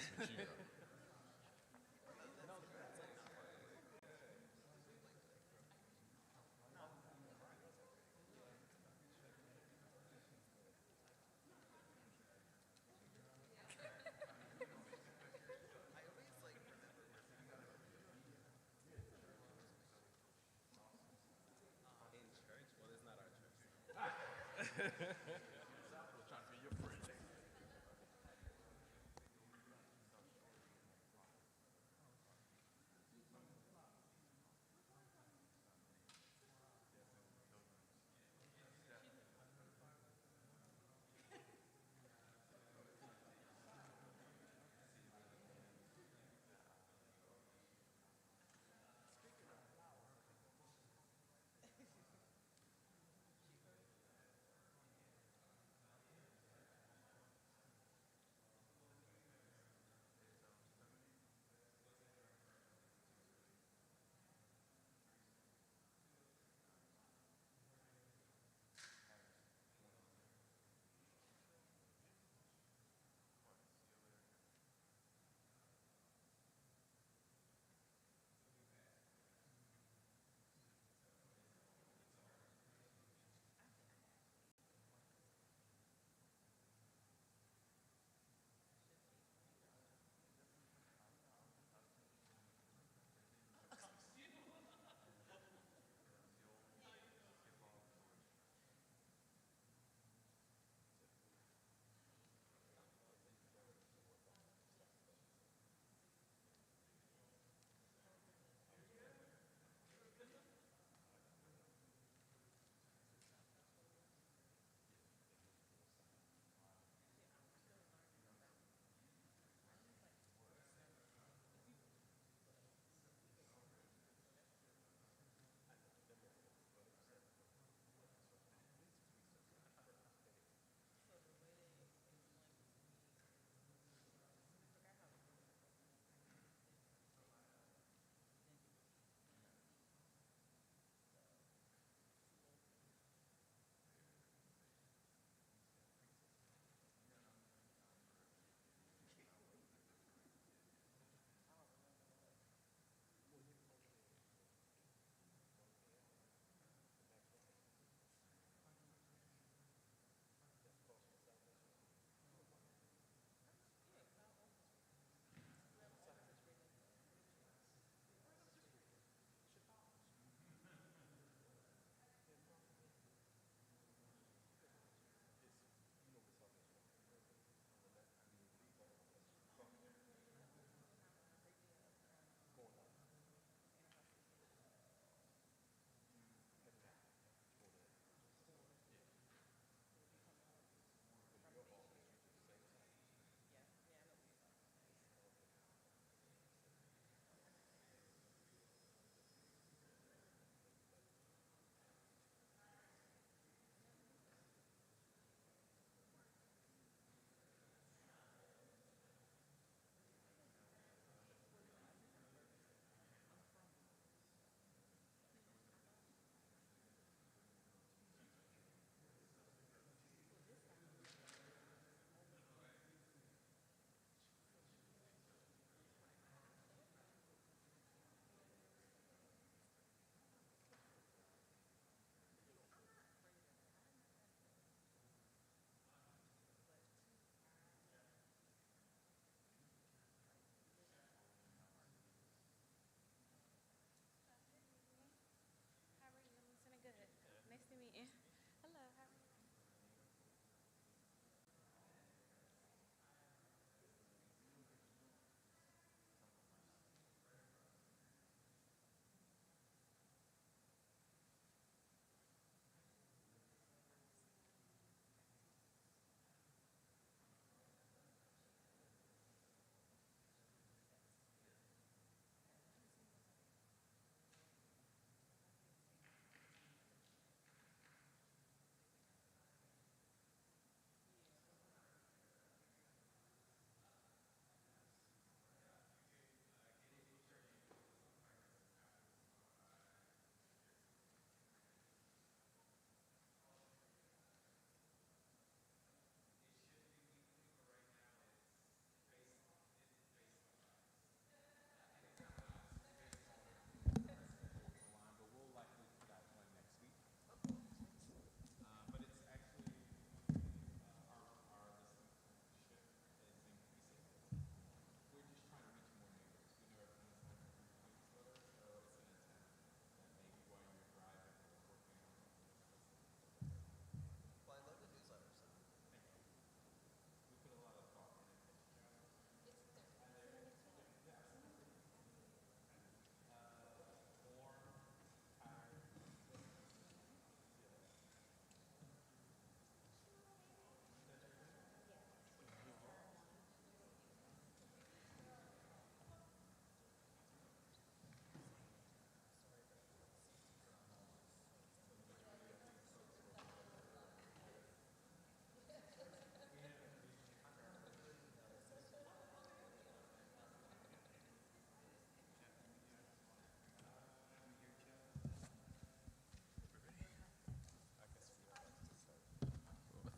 mess with you though. In church? Well, it's not our church. I was trying to be your friend.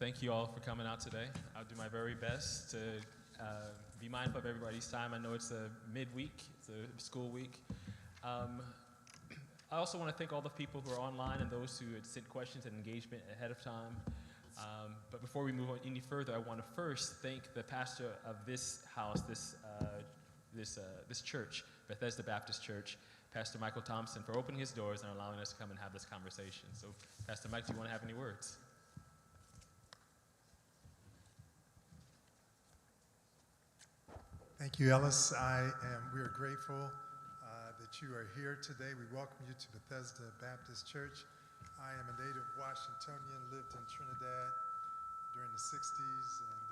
thank you all for coming out today. I'll do my very best to be mindful of everybody's time. I know it's a midweek, it's a school week. I also want to thank all the people who are online and those who had sent questions and engagement ahead of time. But before we move on any further, I want to first thank the pastor of this house, this church, Bethesda Baptist Church, Pastor Michael Thompson, for opening his doors and allowing us to come and have this conversation. So, Pastor Mike, do you want to have any words? Thank you, Ellis. We are grateful that you are here today. We welcome you to Bethesda Baptist Church. I am a native Washingtonian, lived in Trinidad during the 60s, and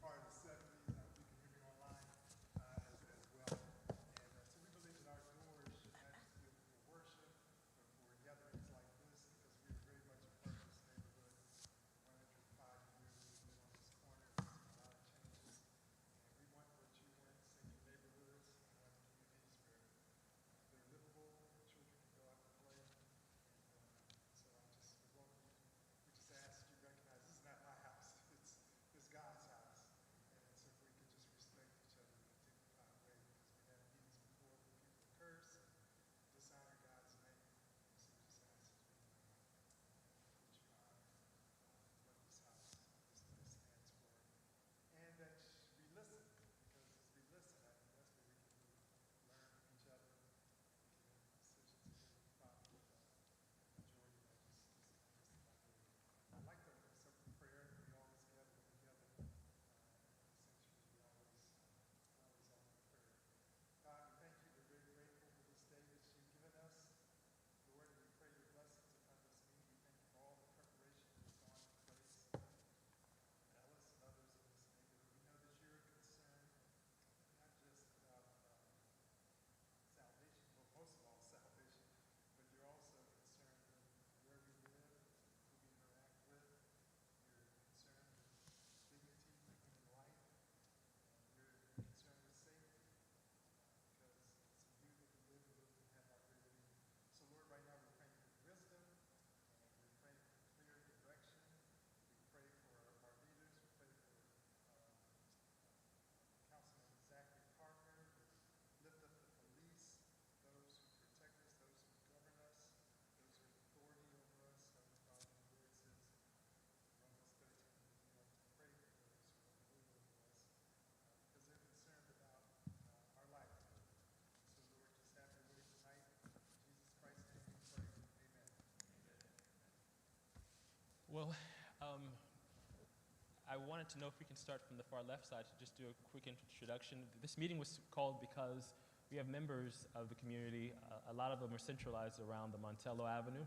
part of the 70s. You can hear me online as well. And so we believe that our doors should not just be open for worship, but for gatherings like this, because we are very much a part of this neighborhood. 105 years we've been on this corner. We've seen a lot of changes. And we want what you want, same neighborhoods. We want communities where they're livable, where children can go out and play. And so we welcome you. We just ask that you recognize this is not my house. It's God's house. And so if we could just respect each other in a dignified way, because we had meetings before where people curse and dishonor God's name. And so we just ask that you that you honor what this house stands for. And that we listen, because as we listen, I think that's where we can really learn from each other. We can make decisions that are probably majority that just not really. I'd like to open us up with prayer. We always gather together. Essentially, we always open with prayer. God, we thank you. We're very grateful for this day that you've given us. Lord, we pray your blessings upon this meeting. We thank you for all the preparation that has gone into place. Alice and others in this neighborhood. We know that you're concerned not just about salvation, well, most of all salvation, but you're also concerned with where we live, who we interact with. You're concerned with dignity for human life. You're concerned with safety, because it's in you that we live and move and have our very being. So Lord, right now we're praying for wisdom, and we're praying for clear direction. We pray for our leaders. We pray for Councilman Zachary Parker. Lift up the police, those who protect us, those who govern us, those who have authority over us. Heavenly Father, the word says, Romans 13, that we are to pray for those who are ruler over us, because they're concerned about our livelihood. So Lord, just have your way tonight. In Jesus Christ's name we pray. Amen. Well, I wanted to know if we can start from the far left side to just do a quick introduction. This meeting was called because we have members of the community. A lot of them are centralized around the Montello Avenue.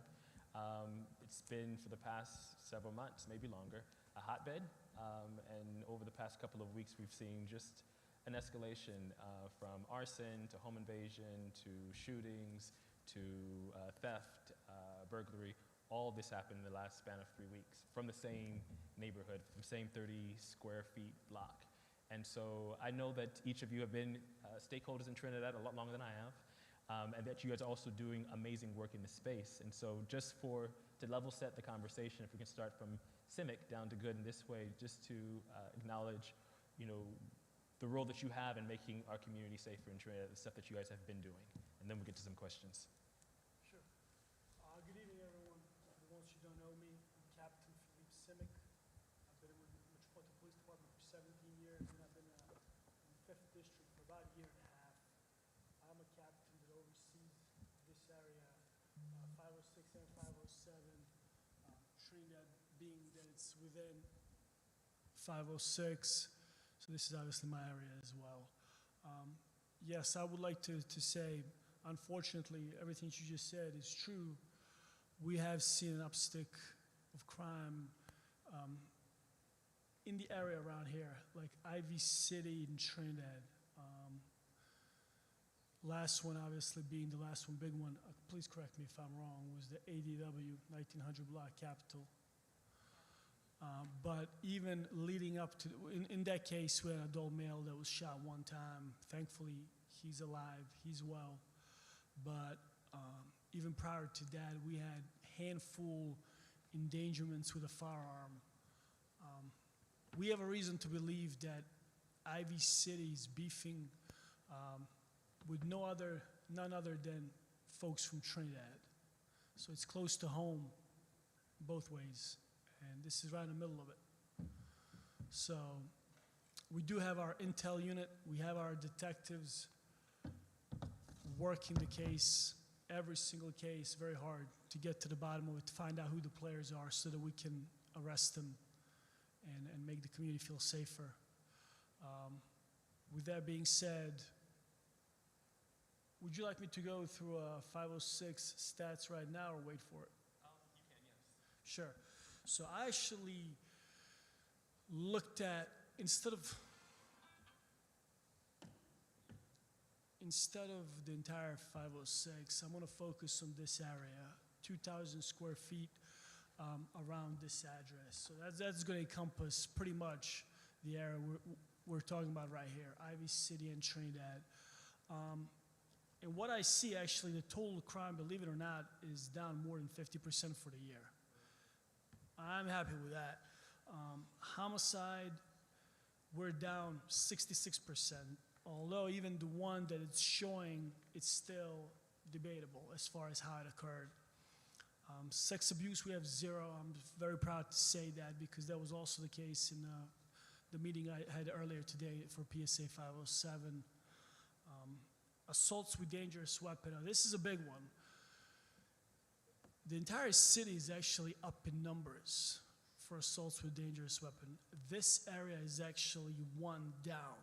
It's been, for the past several months, maybe longer, a hotbed. And over the past couple of weeks, we've seen just an escalation from arson to home invasion to shootings to theft, burglary. All of this happened in the last span of 3 weeks from the same neighborhood, from the same 30 square feet block. And so I know that each of you have been stakeholders in Trinidad a lot longer than I have, and that you guys are also doing amazing work in this space. And so just to level set the conversation, if we can start from CIMIC down to good in this way, just to acknowledge, the role that you have in making our community safer in Trinidad, the stuff that you guys have been doing. And then we'll get to some questions. Sure. Good evening, everyone. For those who don't know me, I'm Captain Philippe Simic. I've been with the Metropolitan Police Department for 17 years, and I've been in the 5th District for about a year and a half. I'm a captain that oversees this area, 506 and 507, Trinidad being that it's within 506. So this is obviously my area as well. Yes, I would like to say, unfortunately, everything you just said is true. We have seen an upstick of crime in the area around here, like Ivy City in Trinidad. Last one, obviously, being the last one, big one, please correct me if I'm wrong, was the ADW 1900 block Capitol. But even leading up to, in that case, we had an adult male that was shot one time. Thankfully, he's alive, he's well. But even prior to that, we had a handful endangerments with a firearm. We have a reason to believe that Ivy City is beefing with none other than folks from Trinidad. So it's close to home both ways, and this is right in the middle of it. So we do have our intel unit, we have our detectives working the case, every single case, very hard to get to the bottom of it, to find out who the players are so that we can arrest them and make the community feel safer. With that being said, would you like me to go through 506 stats right now or wait for it? You can, yes. Sure. So I actually looked at, instead of the entire 506, I'm going to focus on this area, 2,000 square feet around this address. So that's going to encompass pretty much the area we're talking about right here, Ivy City and Trinidad. And what I see, actually, the total crime, believe it or not, is down more than 50% for the year. I'm happy with that. Homicide, we're down 66%, although even the one that it's showing, it's still debatable as far as how it occurred. Sex abuse, we have 0. I'm very proud to say that because that was also the case in the meeting I had earlier today for PSA 507. Assaults with dangerous weapon, now this is a big one. The entire city is actually up in numbers for assaults with dangerous weapon. This area is actually 1 down.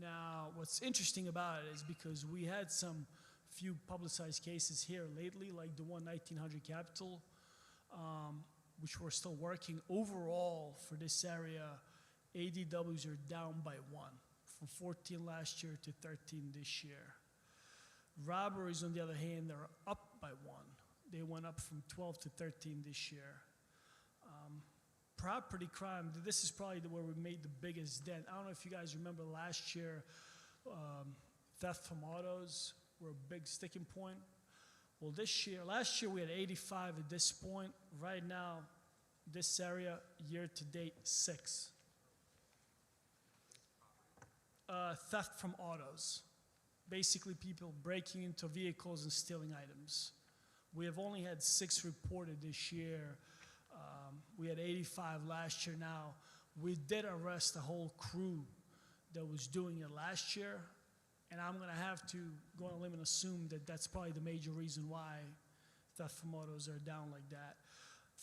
Now, what's interesting about it is because we had some few publicized cases here lately, like the one 1900 Capitol, which we're still working. Overall, for this area, ADWs are down by 1, from 14 last year to 13 this year. Robberies, on the other hand, are up by 1. They went up from 12 to 13 this year. Property crime, this is probably where we made the biggest dent. I don't know if you guys remember last year, theft from autos were a big sticking point. Well, last year we had 85 at this point. Right now, this area, year to date, 6. Theft from autos. Basically, people breaking into vehicles and stealing items. We have only had 6 reported this year. We had 85 last year. Now, we did arrest a whole crew that was doing it last year, and I'm going to have to go on a limb and assume that that's probably the major reason why theft from autos are down like that.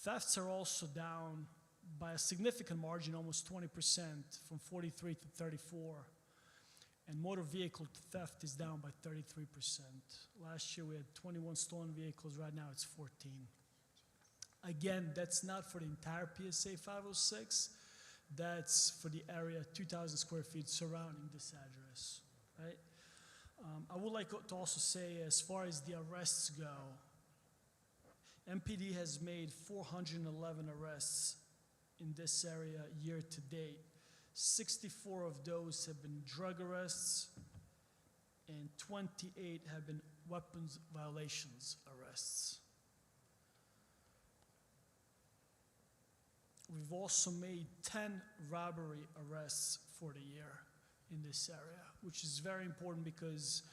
Thefts are also down by a significant margin, almost 20%, from 43 to 34. And motor vehicle theft is down by 33%. Last year we had 21 stolen vehicles. Right now it's 14. Again, that's not for the entire PSA 506. That's for the area, 2,000 square feet surrounding this address, right? I would like to also say, as far as the arrests go, MPD has made 411 arrests in this area year to date. 64 of those have been drug arrests, and 28 have been weapons violations arrests. We've also made 10 robbery arrests for the year in this area, which is very important because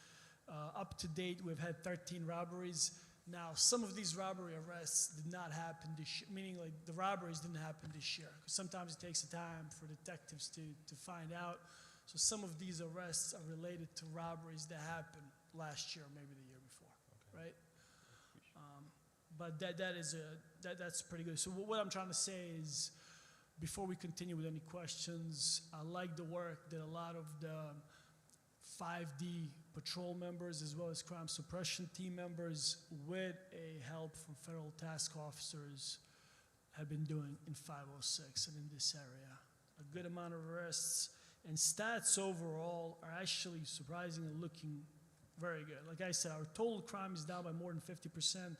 up to date we've had 13 robberies. Now, some of these robbery arrests did not happen this year, meaning like the robberies didn't happen this year, because sometimes it takes time for detectives to find out. So some of these arrests are related to robberies that happened last year, maybe the year before, okay, right? But that's pretty good. So what I'm trying to say is, before we continue with any questions, I like the work that a lot of the 5D patrol members as well as crime suppression team members with a help from federal task officers have been doing in 506 and in this area. A good amount of arrests, and stats overall are actually surprisingly looking very good. Like I said, our total crime is down by more than 50%,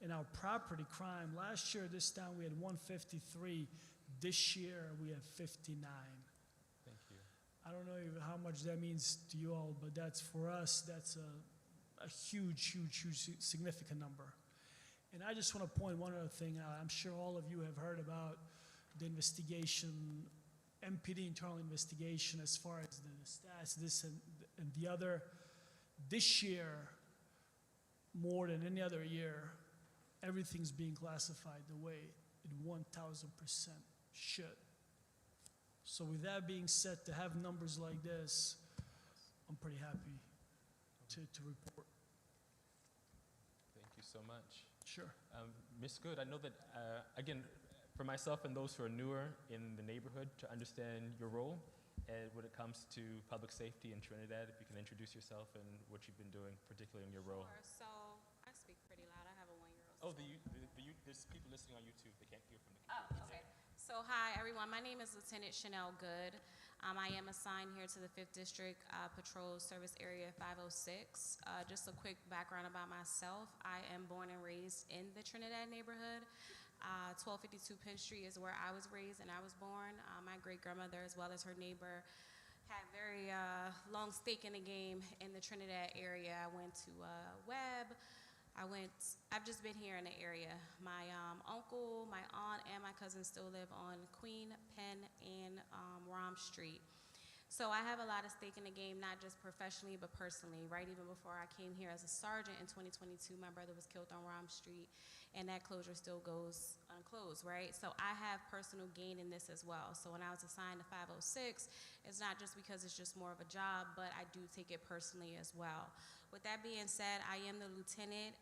and our property crime, last year this time we had 153, this year we have 59. Thank you. I don't know how much that means to you all, but that's, for us, that's a huge, huge, huge significant number. And I just want to point one other thing out. I'm sure all of you have heard about the investigation, MPD internal investigation as far as the stats, this and the other. This year, more than any other year, everything's being classified the way it 1,000% should. So with that being said, to have numbers like this, I'm pretty happy to report. Thank you so much. Sure. Ms. Good, I know that, again, for myself and those who are newer in the neighborhood, to understand your role when it comes to public safety in Trinidad, if you can introduce yourself and what you've been doing, particularly in your role. Sure. So I speak pretty loud. I have a 1-year-old. Oh, there's people listening on YouTube. They can't hear from the computer. Oh, okay. So hi, everyone. My name is Lieutenant Chanel Good. I am assigned here to the 5th District Patrol Service Area 506. Just a quick background about myself. I am born and raised in the Trinidad neighborhood. 1252 Penn Street is where I was raised and I was born. My great-grandmother, as well as her neighbor, had very long stake in the game in the Trinidad area. I went to Webb. I've just been here in the area. My uncle, my aunt, and my cousin still live on Queen, Penn, and Rom Street. So I have a lot of stake in the game, not just professionally, but personally, right? Even before I came here as a sergeant in 2022, my brother was killed on Rom Street, and that closure still goes unclosed, right? So I have personal gain in this as well. So when I was assigned to 506, it's not just because it's just more of a job, but I do take it personally as well. With that being said, I am the lieutenant.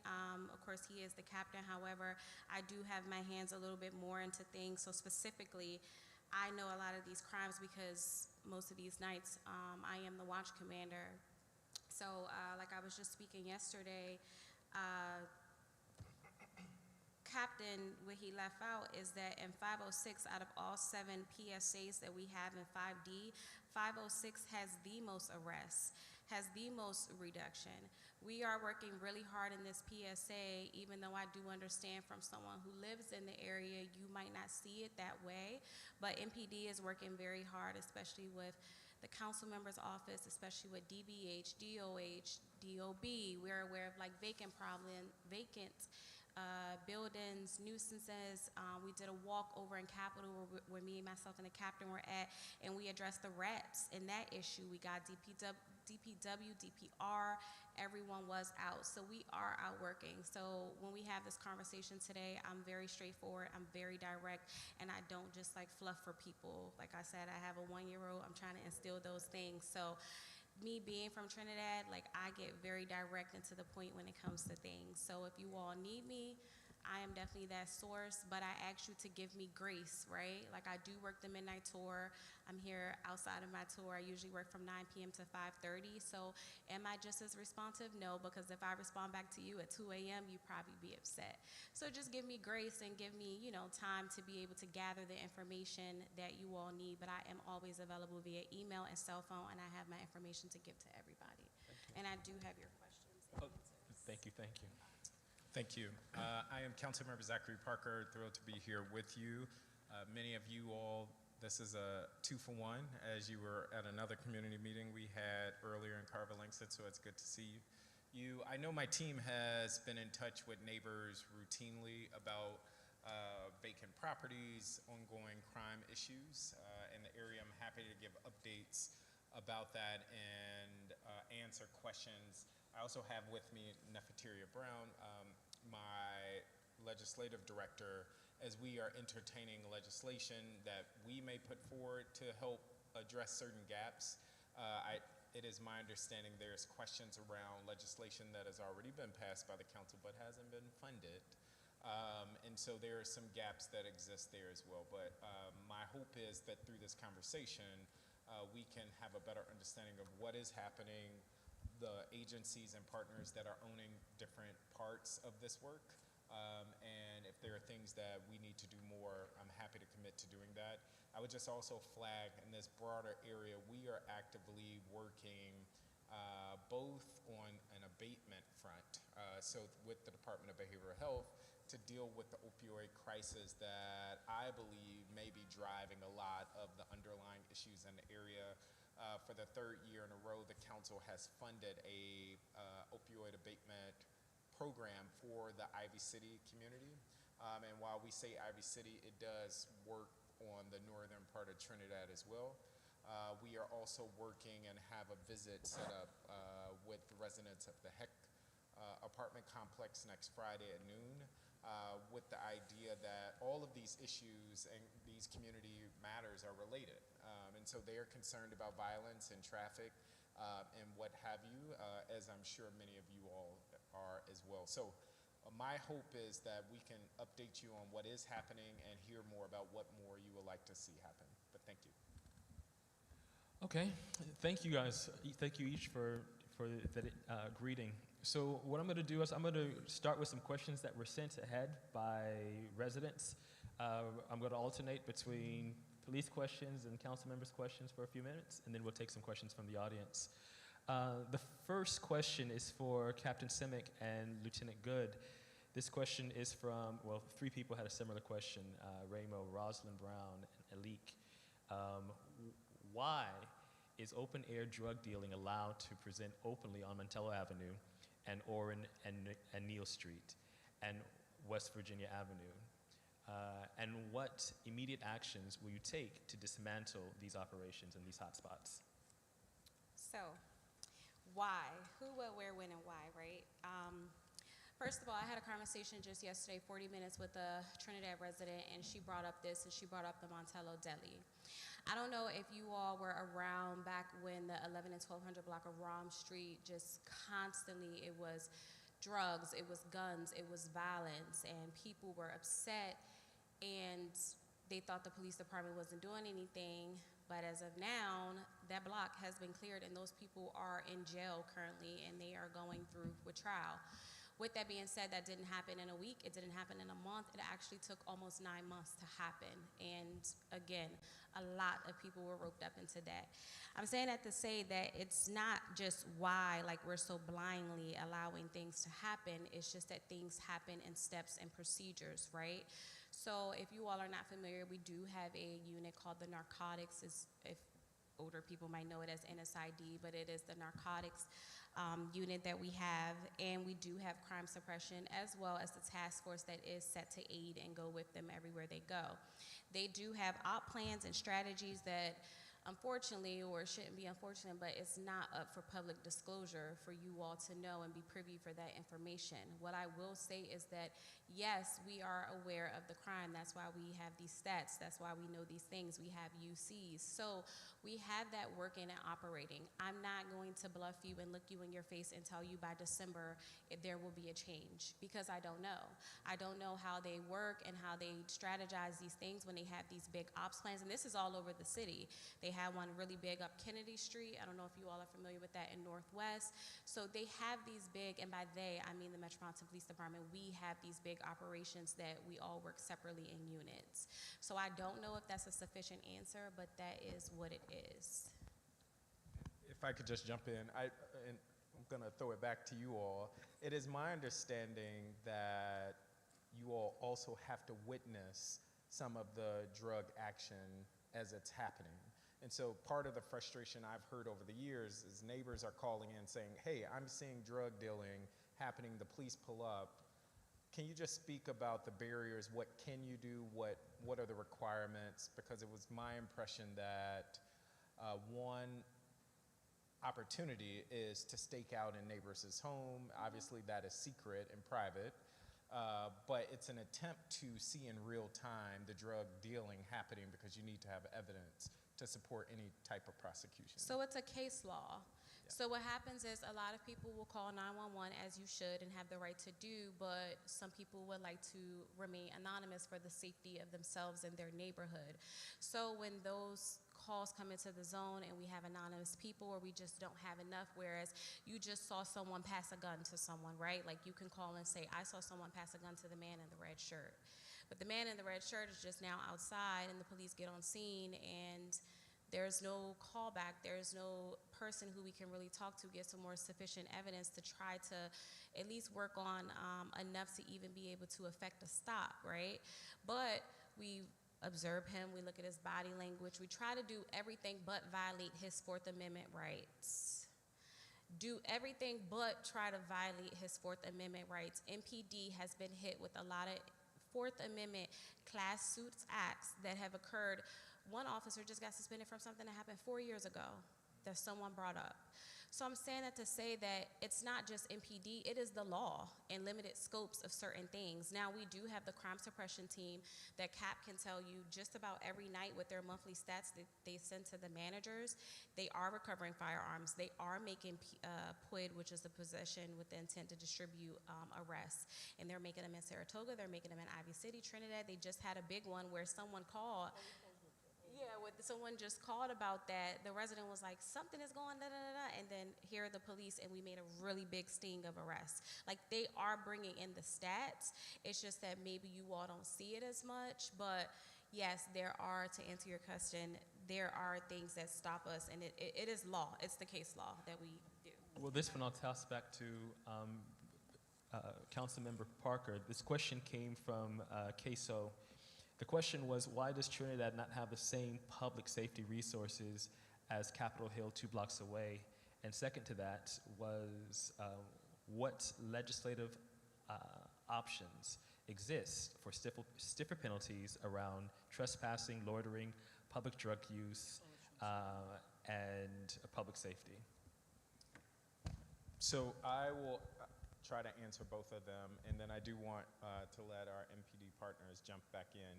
Of course, he is the captain. However, I do have my hands a little bit more into things. So specifically, I know a lot of these crimes because most of these nights I am the watch commander. So like I was just speaking yesterday, Captain, what he left out is that in 506, out of all 7 PSAs that we have in 5D, 506 has the most arrests, has the most reduction. We are working really hard in this PSA, even though I do understand from someone who lives in the area, you might not see it that way, but MPD is working very hard, especially with the council member's office, especially with DBH, DOH, DOB. We're aware of like vacant buildings, nuisances. We did a walk over in Capitol where me, myself, and the captain were at, and we addressed the rats in that issue. We got DPW, DPR, everyone was out. So we are out working. So when we have this conversation today, I'm very straightforward, I'm very direct, and I don't just like fluff for people. Like I said, I have a 1-year-old, I'm trying to instill those things. So me being from Trinidad, like I get very direct and to the point when it comes to things. So if you all need me, I am definitely that source, but I ask you to give me grace, right? Like I do work the midnight tour. I'm here outside of my tour. I usually work from 9 p.m. to 5:30. So am I just as responsive? No, because if I respond back to you at 2 a.m., you'd probably be upset. So just give me grace and give me, time to be able to gather the information that you all need. But I am always available via email and cell phone, and I have my information to give to everybody. And I do have your questions and answers. Thank you, thank you. Thank you. I am Councilmember Zachary Parker, thrilled to be here with you. Many of you all, this is a 2-for-1, as you were at another community meeting we had earlier in Carver Langston, so it's good to see you. I know my team has been in touch with neighbors routinely about vacant properties, ongoing crime issues in the area. I'm happy to give updates about that and answer questions. I also have with me Nefertaria Brown, my legislative director, as we are entertaining legislation that we may put forward to help address certain gaps. It is my understanding there's questions around legislation that has already been passed by the council but hasn't been funded. And so there are some gaps that exist there as well. But my hope is that through this conversation, we can have a better understanding of what is happening, the agencies and partners that are owning different parts of this work. And if there are things that we need to do more, I'm happy to commit to doing that. I would just also flag in this broader area, we are actively working both on an abatement front, so with the Department of Behavioral Health, to deal with the opioid crisis that I believe may be driving a lot of the underlying issues in the area. For the 3rd year in a row, the council has funded a opioid abatement program for the Ivy City community. And while we say Ivy City, it does work on the northern part of Trinidad as well. We are also working and have a visit set up with the residents of the Heck apartment complex next Friday at noon, with the idea that all of these issues and these community matters are related. And so they are concerned about violence and traffic and what have you, as I'm sure many of you all are as well. So my hope is that we can update you on what is happening and hear more about what more you would like to see happen. But thank you. Okay, thank you guys. Thank you each for the greeting. So what I'm going to do is I'm going to start with some questions that were sent ahead by residents. I'm going to alternate between police questions and council members' questions for a few minutes, and then we'll take some questions from the audience. The first question is for Captain Simic and Lieutenant Good. This question is from, well, three people had a similar question, Ramo, Rosalind Brown, and Alik. Why is open-air drug dealing allowed to present openly on Montello Avenue and Oren and Neal Street and West Virginia Avenue? And what immediate actions will you take to dismantle these operations in these hotspots? So, why? Who, what, where, when, and why, right? First of all, I had a conversation just yesterday, 40 minutes, with a Trinidad resident, and she brought up this, and she brought up the Montello Deli. I don't know if you all were around back when the 11 and 1200 block of Rom Street just constantly, it was drugs, it was guns, it was violence, and people were upset, and they thought the police department wasn't doing anything. But as of now, that block has been cleared, and those people are in jail currently, and they are going through with trial. With that being said, that didn't happen in a week. It didn't happen in a month. It actually took almost 9 months to happen. And again, a lot of people were roped up into that. I'm saying that to say that it's not just why, like, we're so blindly allowing things to happen. It's just that things happen in steps and procedures, right? So if you all are not familiar, we do have a unit called the narcotics. If older people might know it as NSID, but it is the narcotics unit that we have, and we do have crime suppression as well as the task force that is set to aid and go with them everywhere they go. They do have op plans and strategies that, unfortunately, or it shouldn't be unfortunate, but it's not up for public disclosure for you all to know and be privy for that information. What I will say is that, yes, we are aware of the crime. That's why we have these stats. That's why we know these things. We have UCs. So we have that working and operating. I'm not going to bluff you and look you in your face and tell you by December if there will be a change, because I don't know. I don't know how they work and how they strategize these things when they have these big ops plans. And this is all over the city. They had one really big up Kennedy Street. I don't know if you all are familiar with that in Northwest. So they have these big, and by they, I mean the Metropolitan Police Department, we have these big operations that we all work separately in units. So I don't know if that's a sufficient answer, but that is what it is. If I could just jump in, and I'm going to throw it back to you all. It is my understanding that you all also have to witness some of the drug action as it's happening. And so part of the frustration I've heard over the years is neighbors are calling in saying, hey, I'm seeing drug dealing happening, the police pull up. Can you just speak about the barriers? What can you do? What are the requirements? Because it was my impression that one opportunity is to stake out in neighbors' home. Obviously that is secret and private, but it's an attempt to see in real time the drug dealing happening, because you need to have evidence to support any type of prosecution. So it's a case law. Yeah. So what happens is a lot of people will call 911, as you should and have the right to do, but some people would like to remain anonymous for the safety of themselves and their neighborhood. So when those calls come into the zone and we have anonymous people, or we just don't have enough, whereas you just saw someone pass a gun to someone, right? Like, you can call and say, I saw someone pass a gun to the man in the red shirt. But the man in the red shirt is just now outside, and the police get on scene, and there's no callback. There's no person who we can really talk to, get some more sufficient evidence to try to at least work on enough to even be able to effect a stop, right? But we observe him, we look at his body language, we try to do everything but violate his Fourth Amendment rights. do everything but try to violate his Fourth Amendment rights. MPD has been hit with a lot of Fourth Amendment class suits acts that have occurred. One officer just got suspended from something that happened 4 years ago that someone brought up. So I'm saying that to say that it's not just MPD, it is the law and limited scopes of certain things. Now we do have the crime suppression team that CAP can tell you just about every night with their monthly stats that they send to the managers. They are recovering firearms. They are making PUID, which is the possession with the intent to distribute arrests. And they're making them in Saratoga, they're making them in Ivy City, Trinidad. They just had a big one where someone called. Yeah, someone just called about that. The resident was like, something is going da-da-da-da, and then here are the police, and we made a really big sting of arrests. Like, they are bringing in the stats. It's just that maybe you all don't see it as much, but yes, there are, to answer your question, there are things that stop us, and it is law. It's the case law that we do. Well, this one I'll toss back to Councilmember Parker. This question came from Queso. The question was, why does Trinidad not have the same public safety resources as Capitol Hill 2 blocks away? And second to that was, what legislative options exist for stiffer penalties around trespassing, loitering, public drug use, and public safety? So I will try to answer both of them, and then I do want to let our MPD partners jump back in.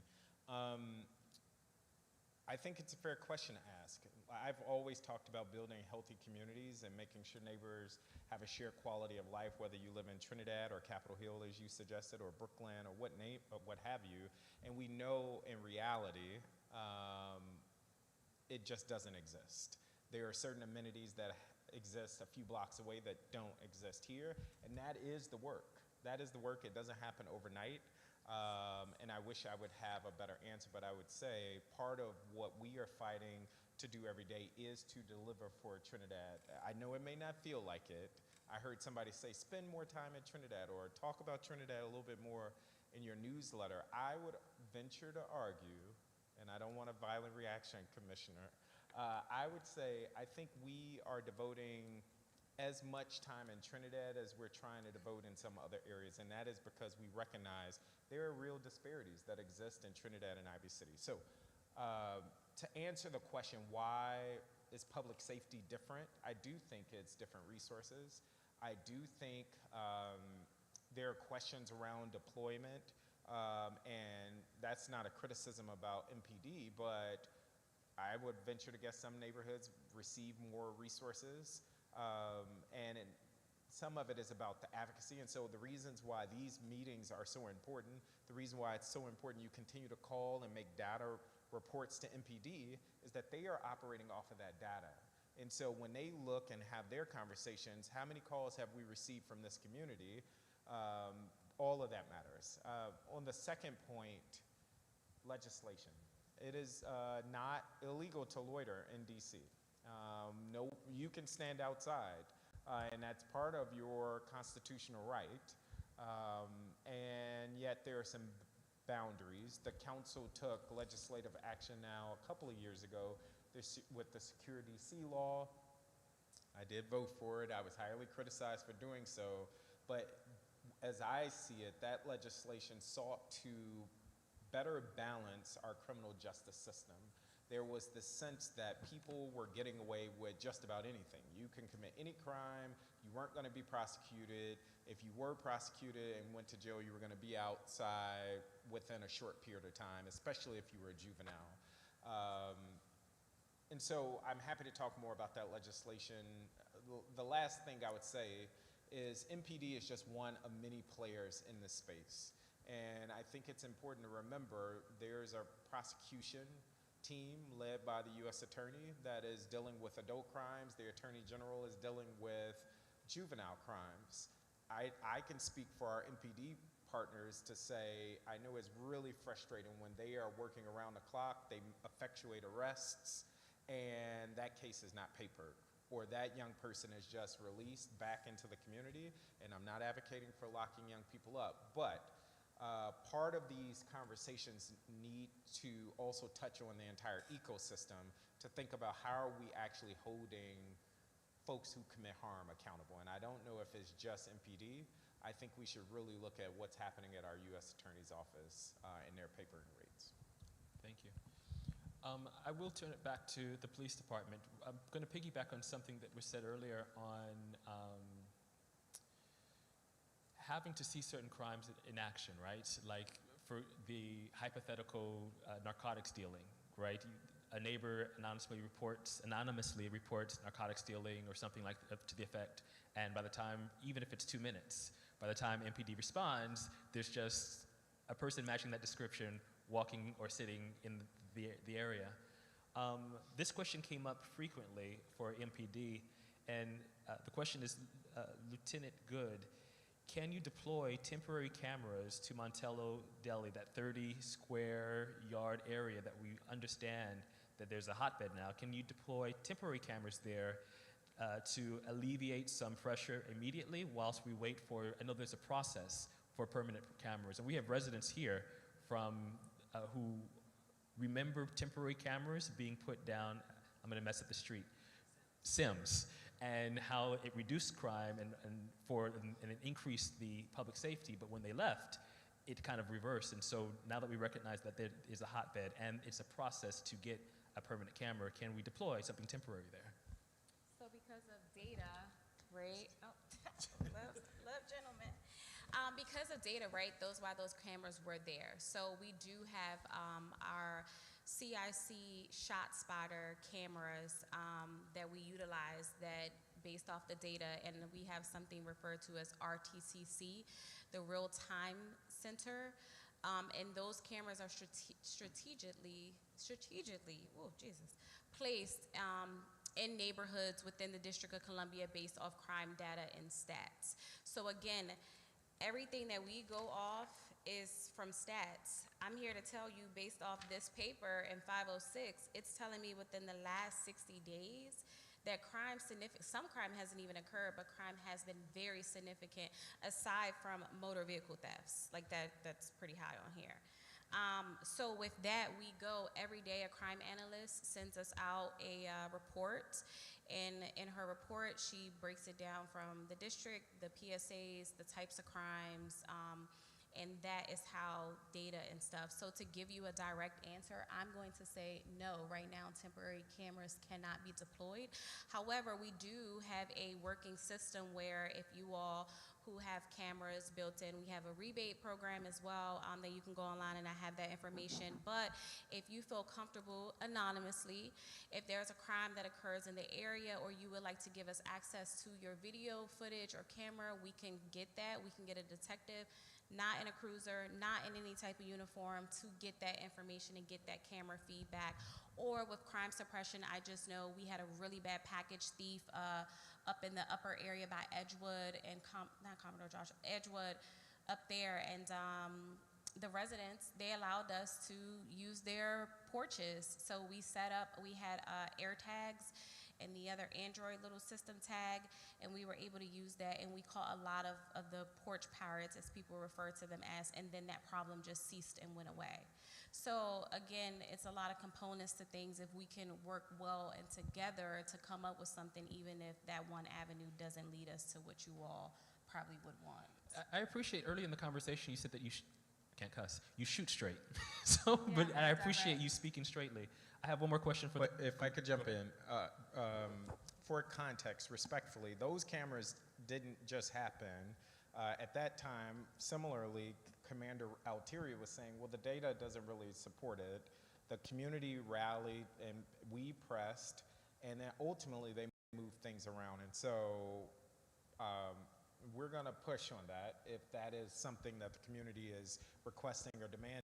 I think it's a fair question to ask. I've always talked about building healthy communities and making sure neighbors have a shared quality of life, whether you live in Trinidad or Capitol Hill, as you suggested, or Brookland, or what have you. And we know in reality, it just doesn't exist. There are certain amenities that exist a few blocks away that don't exist here, and that is the work. That is the work. It doesn't happen overnight, and I wish I would have a better answer, but I would say part of what we are fighting to do every day is to deliver for Trinidad. I know it may not feel like it. I heard somebody say, spend more time in Trinidad, or talk about Trinidad a little bit more in your newsletter. I would venture to argue, and I don't want a violent reaction, Commissioner, I would say I think we are devoting as much time in Trinidad as we're trying to devote in some other areas, and that is because we recognize there are real disparities that exist in Trinidad and Ivy City. So to answer the question, why is public safety different? I do think it's different resources. I do think there are questions around deployment, and that's not a criticism about MPD, but I would venture to guess some neighborhoods receive more resources, and some of it is about the advocacy. And so the reasons why these meetings are so important, the reason why it's so important you continue to call and make data reports to MPD is that they are operating off of that data. And so when they look and have their conversations, how many calls have we received from this community? All of that matters. On the second point, legislation. It is not illegal to loiter in DC. No, you can stand outside, and that's part of your constitutional right. And yet there are some boundaries. The council took legislative action now a couple of years ago with the Secure DC law. I did vote for it. I was highly criticized for doing so. But as I see it, that legislation sought to better balance our criminal justice system. There was the sense that people were getting away with just about anything. You can commit any crime, you weren't going to be prosecuted. If you were prosecuted and went to jail, you were going to be outside within a short period of time, especially if you were a juvenile. And so I'm happy to talk more about that legislation. The last thing I would say is MPD is just one of many players in this space. And I think it's important to remember there's a prosecution team led by the U.S. Attorney that is dealing with adult crimes. The Attorney General is dealing with juvenile crimes. I can speak for our MPD partners to say I know it's really frustrating when they are working around the clock, they effectuate arrests, and that case is not papered, or that young person is just released back into the community. And I'm not advocating for locking young people up, but part of these conversations need to also touch on the entire ecosystem to think about how are we actually holding folks who commit harm accountable. And I don't know if it's just MPD. I think we should really look at what's happening at our U.S. Attorney's Office in their papering rates. Thank you. I will turn it back to the police department. I'm going to piggyback on something that was said earlier on having to see certain crimes in action, right? Like for the hypothetical narcotics dealing, right? A neighbor anonymously reports narcotics dealing or something like to the effect, and by the time, even if it's 2 minutes, by the time MPD responds, there's just a person matching that description walking or sitting in the area. This question came up frequently for MPD, and the question is, Lieutenant Good, can you deploy temporary cameras to Montello Deli, that 30 square yard area that we understand that there's a hotbed now? Can you deploy temporary cameras there to alleviate some pressure immediately whilst we wait for, I know there's a process for permanent cameras, and we have residents here from who remember temporary cameras being put down, I'm gonna mess up the street, Sims, and how it reduced crime and it increased the public safety, but when they left, it kind of reversed. And so now that we recognize that there is a hotbed and it's a process to get a permanent camera, can we deploy something temporary there? So because of data, right? Oh, love gentlemen. Because of data, right, why those cameras were there. So we do have our CIC shot spotter cameras that we utilize that based off the data, and we have something referred to as RTCC, the Real Time Center, and those cameras are strategically, oh Jesus, placed in neighborhoods within the District of Columbia based off crime data and stats. So again, everything that we go off is from stats. I'm here to tell you, based off this paper in 506, it's telling me within the last 60 days that some crime hasn't even occurred, but crime has been very significant aside from motor vehicle thefts. Like that's pretty high on here. So with that, we go every day, a crime analyst sends us out a report. And in her report, she breaks it down from the district, the PSAs, the types of crimes, and that is how data and stuff. So to give you a direct answer, I'm going to say no. Right now, temporary cameras cannot be deployed. However, we do have a working system where if you all who have cameras built in, we have a rebate program as well that you can go online, and I have that information. But if you feel comfortable anonymously, if there's a crime that occurs in the area or you would like to give us access to your video footage or camera, we can get that. We can get a detective, not in a cruiser, not in any type of uniform, to get that information and get that camera feedback. Or with crime suppression, I just know we had a really bad package thief up in the upper area by Edgewood and Edgewood up there, and the residents, they allowed us to use their porches. So we had air tags and the other Android little system tag, and we were able to use that, and we caught a lot of the porch pirates, as people refer to them as, and then that problem just ceased and went away. So again, it's a lot of components to things. If we can work well and together to come up with something, even if that one avenue doesn't lead us to what you all probably would want. I appreciate early in the conversation you said that I can't cuss, you shoot straight. So, Yeah, but I appreciate you speaking straightly. I have one more question for But if I could jump in, for context, respectfully, those cameras didn't just happen. At that time, similarly, Commander Altieri was saying, well, the data doesn't really support it. The community rallied and we pressed, and then ultimately they moved things around. And so we're gonna push on that if that is something that the community is requesting or demanding.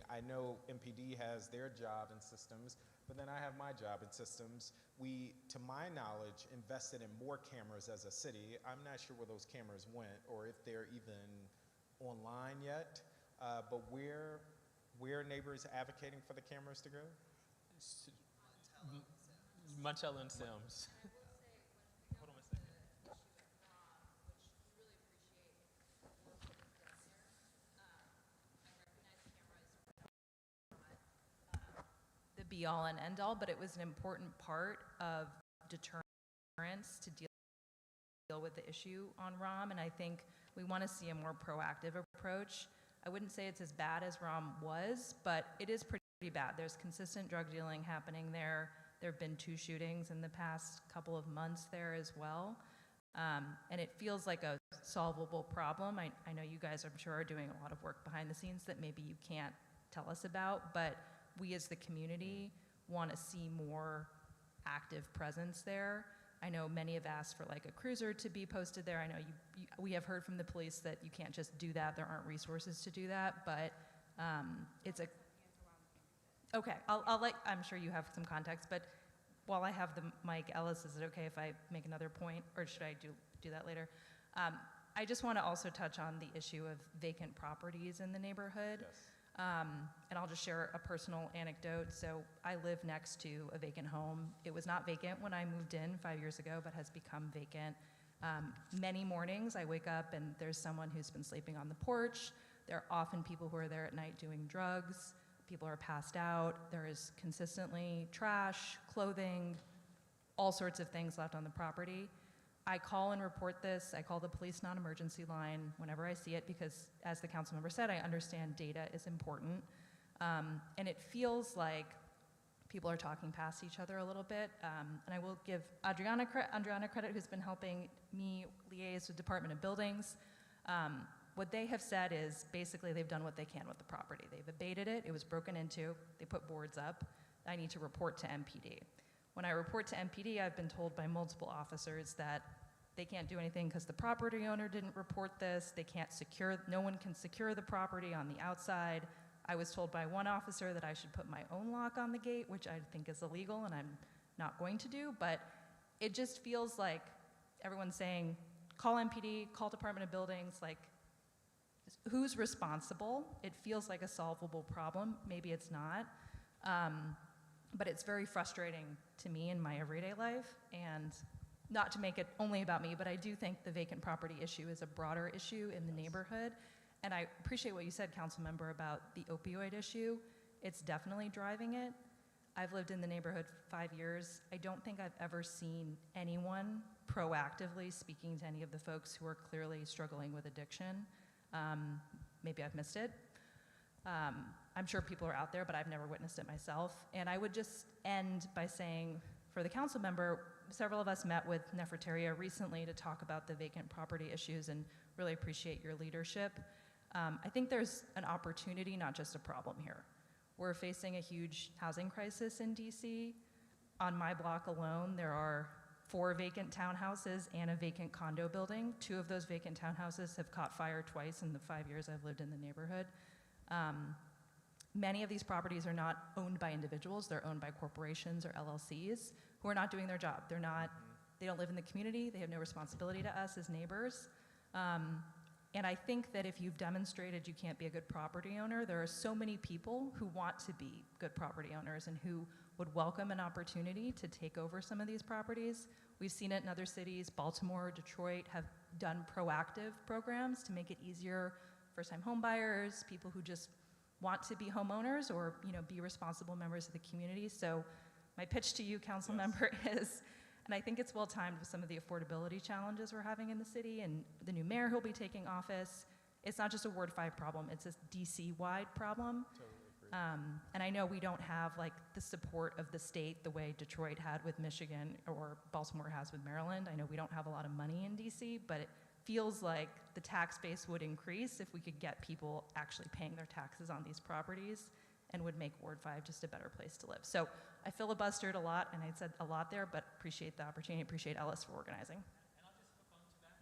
I know MPD has their job in systems, but then I have my job in systems. We, to my knowledge, invested in more cameras as a city. I'm not sure where those cameras went or if they're even online yet, but where neighbors advocating for the cameras to go? Montello and Sims. Hold on a second. The be all and end all, but it was an important part of determining parents to deal with the issue on ROM, and I think we want to see a more proactive approach. I wouldn't say it's as bad as ROM was, but it is pretty bad. There's consistent drug dealing happening there. There have been 2 shootings in the past couple of months there as well. And it feels like a solvable problem. I know you guys, I'm sure, are doing a lot of work behind the scenes that maybe you can't tell us about, but we as the community want to see more active presence there. I know many have asked for like a cruiser to be posted there. I know we have heard from the police that you can't just do that. There aren't resources to do that, but it's a... Okay, I'll let, I'm sure you have some context, but while I have the mic, Ellis, is it okay if I make another point, or should I do that later? I just want to also touch on the issue of vacant properties in the neighborhood. Yes. And I'll just share a personal anecdote. So I live next to a vacant home. It was not vacant when I moved in 5 years ago, but has become vacant. Many mornings I wake up and there's someone who's been sleeping on the porch. There are often people who are there at night doing drugs. People are passed out. There is consistently trash, clothing, all sorts of things left on the property. I call and report this. I call the police non-emergency line whenever I see it because, as the council member said, I understand data is important. And it feels like people are talking past each other a little bit. And I will give Adriana credit, who's been helping me liaise with Department of Buildings. What they have said is basically they've done what they can with the property. They've abated it. It was broken into. They put boards up. I need to report to MPD. When I report to MPD, I've been told by multiple officers that they can't do anything because the property owner didn't report this. They can't secure, no one can secure the property on the outside. I was told by one officer that I should put my own lock on the gate, which I think is illegal and I'm not going to do, but it just feels like everyone's saying, call MPD, call Department of Buildings, like, who's responsible? It feels like a solvable problem. Maybe it's not. But it's very frustrating to me in my everyday life, and not to make it only about me, but I do think the vacant property issue is a broader issue in the neighborhood. And I appreciate what you said, council member, about the opioid issue. It's definitely driving it. I've lived in the neighborhood 5 years. I don't think I've ever seen anyone proactively speaking to any of the folks who are clearly struggling with addiction. Maybe I've missed it. I'm sure people are out there, but I've never witnessed it myself. And I would just end by saying, for the council member, several of us met with Nefertaria recently to talk about the vacant property issues and really appreciate your leadership. I think there's an opportunity, not just a problem here. We're facing a huge housing crisis in DC. On my block alone, there are 4 vacant townhouses and a vacant condo building. 2 of those vacant townhouses have caught fire twice in the 5 years I've lived in the neighborhood. Many of these properties are not owned by individuals. They're owned by corporations or LLCs who are not doing their job. They don't live in the community. They have no responsibility to us as neighbors. And I think that if you've demonstrated you can't be a good property owner, there are so many people who want to be good property owners and who would welcome an opportunity to take over some of these properties. We've seen it in other cities. Baltimore, Detroit have done proactive programs to make it easier first-time home buyers, people who just want to be homeowners or be responsible members of the community. So my pitch to you, council member, is, and I think it's well timed with some of the affordability challenges we're having in the city and the new mayor who'll be taking office. It's not just a Ward 5 problem, it's a DC-wide problem. Totally agree. And I know we don't have like the support of the state the way Detroit had with Michigan or Baltimore has with Maryland. I know we don't have a lot of money in DC, but it feels like the tax base would increase if we could get people actually paying their taxes on these properties and would make Ward 5 just a better place to live. So I filibustered a lot and I said a lot there, but appreciate the opportunity, appreciate Ellis for organizing. And I'll just hook on to that.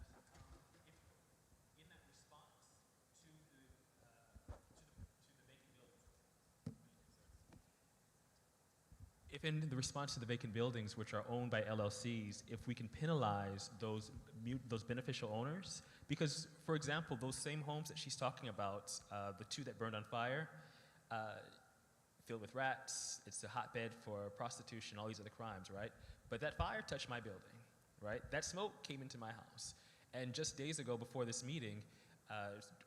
If in that response to the vacant buildings, if in the response to the vacant buildings, which are owned by LLCs, if we can penalize those beneficial owners, because, for example, those same homes that she's talking about, the 2 that burned on fire, filled with rats, it's a hotbed for prostitution, all these other crimes, right? But that fire touched my building, right? That smoke came into my house. And just days ago before this meeting,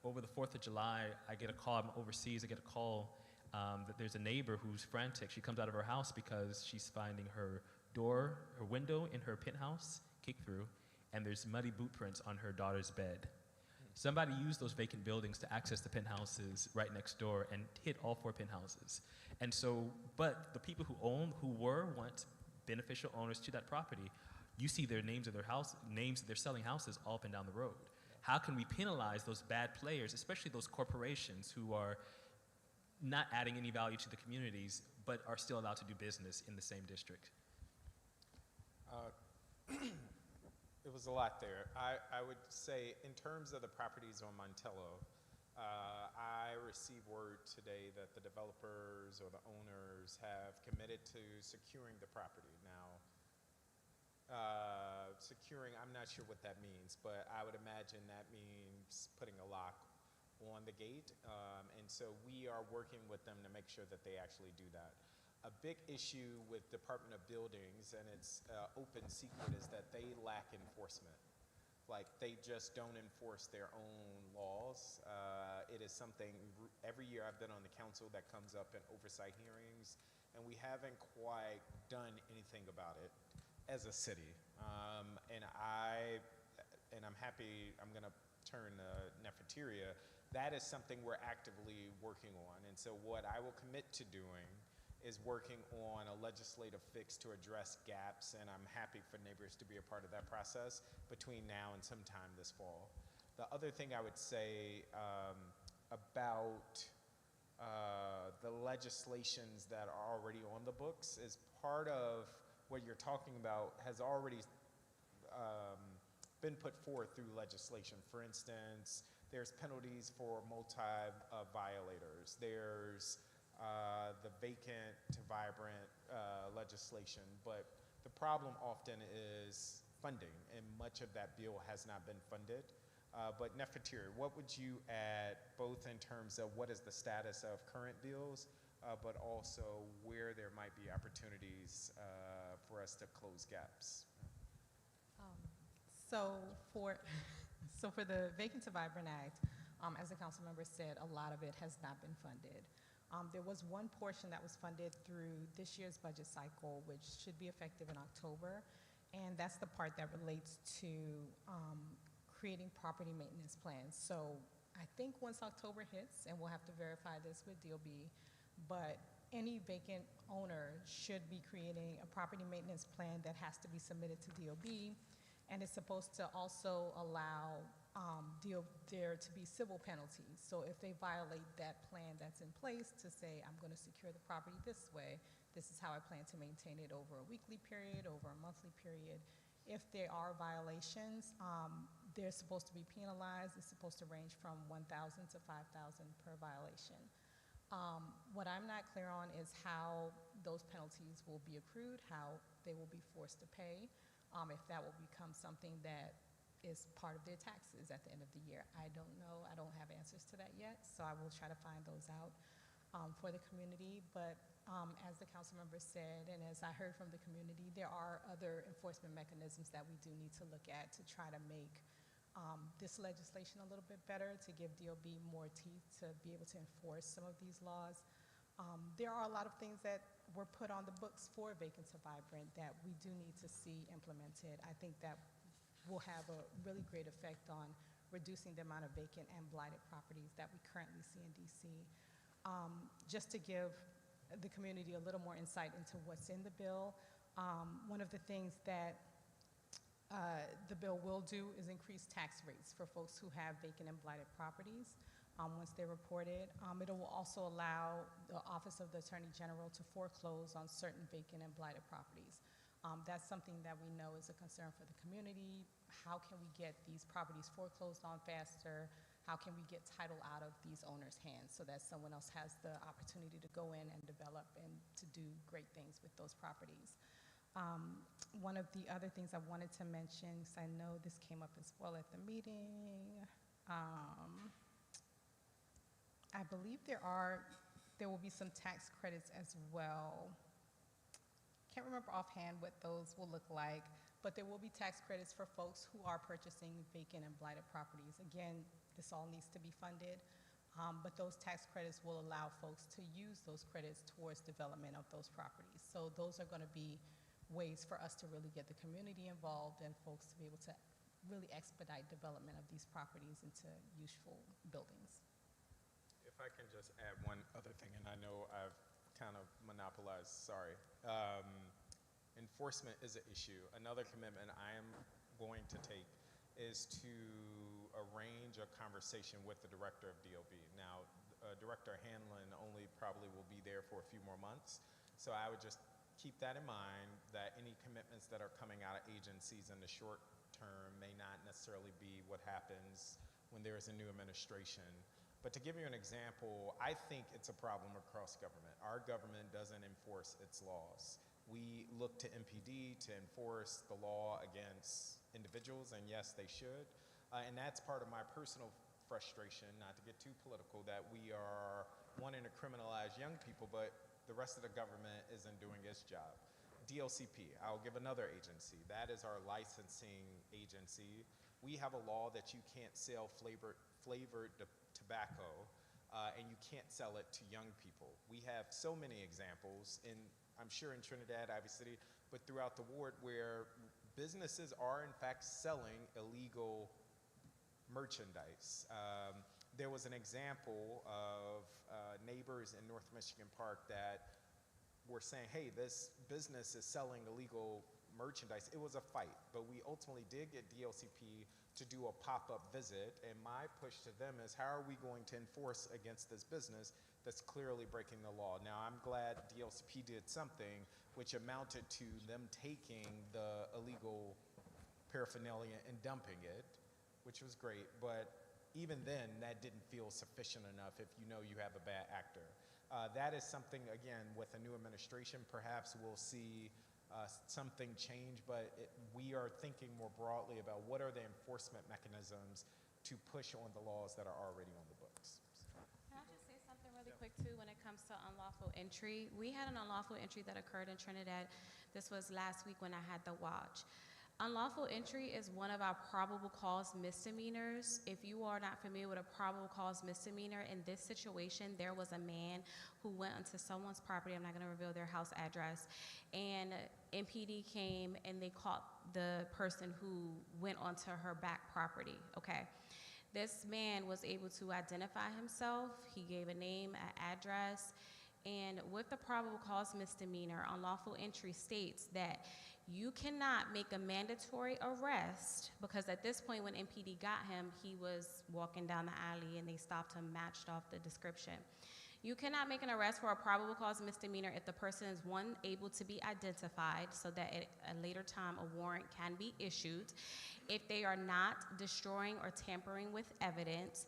over the 4th of July, I get a call, I'm overseas, I get a call that there's a neighbor who's frantic. She comes out of her house because she's finding her her window in her penthouse, kicked through, and there's muddy boot prints on her daughter's bed. Somebody used those vacant buildings to access the penthouses right next door and hit all 4 penthouses. And so, but the people who were once beneficial owners to that property, you see their names of their house, names they're selling houses all up and down the road. How can we penalize those bad players, especially those corporations who are not adding any value to the communities, but are still allowed to do business in the same district? It was a lot there. I would say in terms of the properties on Montello, I received word today that the developers or the owners have committed to securing the property. Now, securing, I'm not sure what that means, but I would imagine that means putting a lock on the gate. And so we are working with them to make sure that they actually do that. A big issue with Department of Buildings, and it's open secret, is that they lack enforcement. Like, they just don't enforce their own laws. It is something, every year I've been on the council that comes up in oversight hearings, and we haven't quite done anything about it as a city. And I'm happy, I'm gonna turn to Nefertaria, that is something we're actively working on. And so what I will commit to doing is working on a legislative fix to address gaps, and I'm happy for neighbors to be a part of that process between now and sometime this fall. The other thing I would say about the legislations that are already on the books is part of what you're talking about has already been put forth through legislation. For instance, there's penalties for multi-violators. There's the vacant to vibrant legislation, but the problem often is funding, and much of that bill has not been funded. But Nefertaria, what would you add, both in terms of what is the status of current bills, but also where there might be opportunities for us to close gaps? So for the Vacant to Vibrant Act, as the council member said, a lot of it has not been funded. There was one portion that was funded through this year's budget cycle, which should be effective in October, and that's the part that relates to creating property maintenance plans. So I think once October hits, and we'll have to verify this with DOB, but any vacant owner should be creating a property maintenance plan that has to be submitted to DOB, and it's supposed to also allow there to be civil penalties. So if they violate that plan that's in place to say, I'm going to secure the property this way, this is how I plan to maintain it over a weekly period, over a monthly period. If there are violations, they're supposed to be penalized. It's supposed to range from $1,000 to $5,000 per violation. What I'm not clear on is how those penalties will be accrued, how they will be forced to pay, if that will become something that is part of their taxes at the end of the year. I don't know. I don't have answers to that yet, so I will try to find those out for the community. But as the council member said, and as I heard from the community, there are other enforcement mechanisms that we do need to look at to try to make this legislation a little bit better, to give DOB more teeth to be able to enforce some of these laws. There are a lot of things that were put on the books for Vacant to Vibrant that we do need to see implemented. I think that will have a really great effect on reducing the amount of vacant and blighted properties that we currently see in DC. Just to give the community a little more insight into what's in the bill, one of the things that the bill will do is increase tax rates for folks who have vacant and blighted properties once they're reported. It will also allow the Office of the Attorney General to foreclose on certain vacant and blighted properties. That's something that we know is a concern for the community. How can we get these properties foreclosed on faster? How can we get title out of these owners' hands so that someone else has the opportunity to go in and develop and to do great things with those properties? One of the other things I wanted to mention, because I know this came up as well at the meeting, I believe there will be some tax credits as well. Can't remember offhand what those will look like, but there will be tax credits for folks who are purchasing vacant and blighted properties. Again, this all needs to be funded, but those tax credits will allow folks to use those credits towards development of those properties. So those are going to be ways for us to really get the community involved and folks to be able to really expedite development of these properties into useful buildings. If I can just add one other thing, and I know I've kind of monopolized, sorry. Enforcement is an issue. Another commitment I am going to take is to arrange a conversation with the director of DOB. Now, Director Hanlon only probably will be there for a few more months, so I would just keep that in mind, that any commitments that are coming out of agencies in the short term may not necessarily be what happens when there is a new administration. But to give you an example, I think it's a problem across government. Our government doesn't enforce its laws. We look to MPD to enforce the law against individuals, and yes, they should. And that's part of my personal frustration, not to get too political, that we are wanting to criminalize young people, but the rest of the government isn't doing its job. DLCP, I'll give another agency. That is our licensing agency. We have a law that you can't sell flavored tobacco, and you can't sell it to young people. We have so many examples, I'm sure in Trinidad, Ivy City, but throughout the ward, where businesses are in fact selling illegal merchandise. There was an example of neighbors in North Michigan Park that were saying, hey, this business is selling illegal merchandise. It was a fight, but we ultimately did get DLCP to do a pop-up visit, and my push to them is, how are we going to enforce against this business that's clearly breaking the law? Now, I'm glad DLCP did something which amounted to them taking the illegal paraphernalia and dumping it, which was great, but even then, that didn't feel sufficient enough if you know you have a bad actor. That is something, again, with a new administration, perhaps we'll see something change, but we are thinking more broadly about what are the enforcement mechanisms to push on the laws that are already on the books. Can I just say something really quick too when it comes to unlawful entry? We had an unlawful entry that occurred in Trinidad. This was last week when I had the watch. Unlawful entry is one of our probable cause misdemeanors. If you are not familiar with a probable cause misdemeanor, in this situation, there was a man who went onto someone's property, I'm not gonna reveal their house address, and MPD came and they caught the person who went onto her back property, okay? This man was able to identify himself. He gave a name, an address, and with the probable cause misdemeanor, unlawful entry states that you cannot make a mandatory arrest, because at this point when MPD got him, he was walking down the alley and they stopped him, matched off the description. You cannot make an arrest for a probable cause misdemeanor if the person is, one, able to be identified so that at a later time a warrant can be issued, if they are not destroying or tampering with evidence,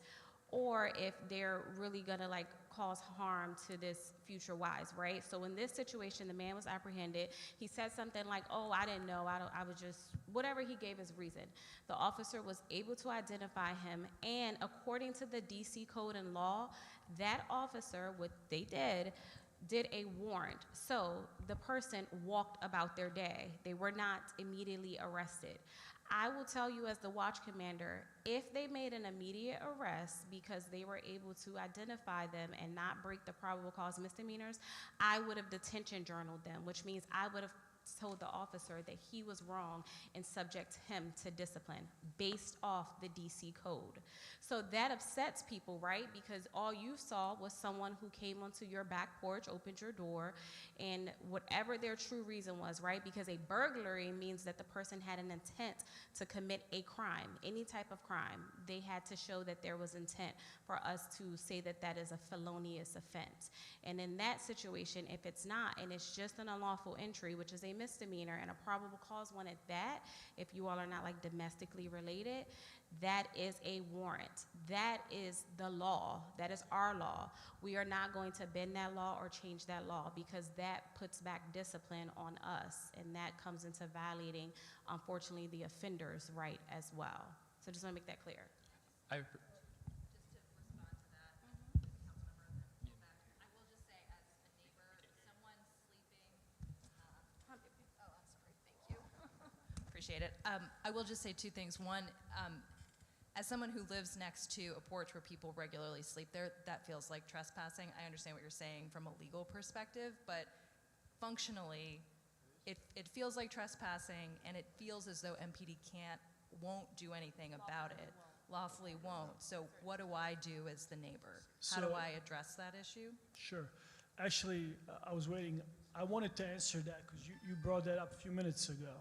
or if they're really gonna like cause harm to this future wise, right? So in this situation, the man was apprehended. He said something like, oh, I didn't know, I was just, whatever he gave as reason. The officer was able to identify him, and according to the DC code and law, that officer, what they did a warrant. So the person walked about their day. They were not immediately arrested. I will tell you as the watch commander, if they made an immediate arrest because they were able to identify them and not break the probable cause misdemeanors, I would have detention journaled them, which means I would have told the officer that he was wrong and subject him to discipline based off the DC code. So that upsets people, right? Because all you saw was someone who came onto your back porch, opened your door, and whatever their true reason was, right? Because a burglary means that the person had an intent to commit a crime, any type of crime. They had to show that there was intent for us to say that that is a felonious offense. And in that situation, if it's not, and it's just an unlawful entry, which is a misdemeanor and a probable cause one at that, if you all are not like domestically related, that is a warrant. That is the law. That is our law. We are not going to bend that law or change that law, because that puts back discipline on us, and that comes into violating, unfortunately, the offender's right as well. So just want to make that clear. I, Just to respond to that, Councilmember, and then pull back, I will just say, as a neighbor, someone sleeping, oh, I'm sorry, thank you. Appreciate it. I will just say two things. One, as someone who lives next to a porch where people regularly sleep there, that feels like trespassing. I understand what you're saying from a legal perspective, but functionally, it feels like trespassing, and it feels as though MPD won't do anything about it. Lawfully won't. So what do I do as the neighbor? How do So- I address that issue? Sure. Actually, I was waiting. I wanted to answer that because you brought that up a few minutes ago.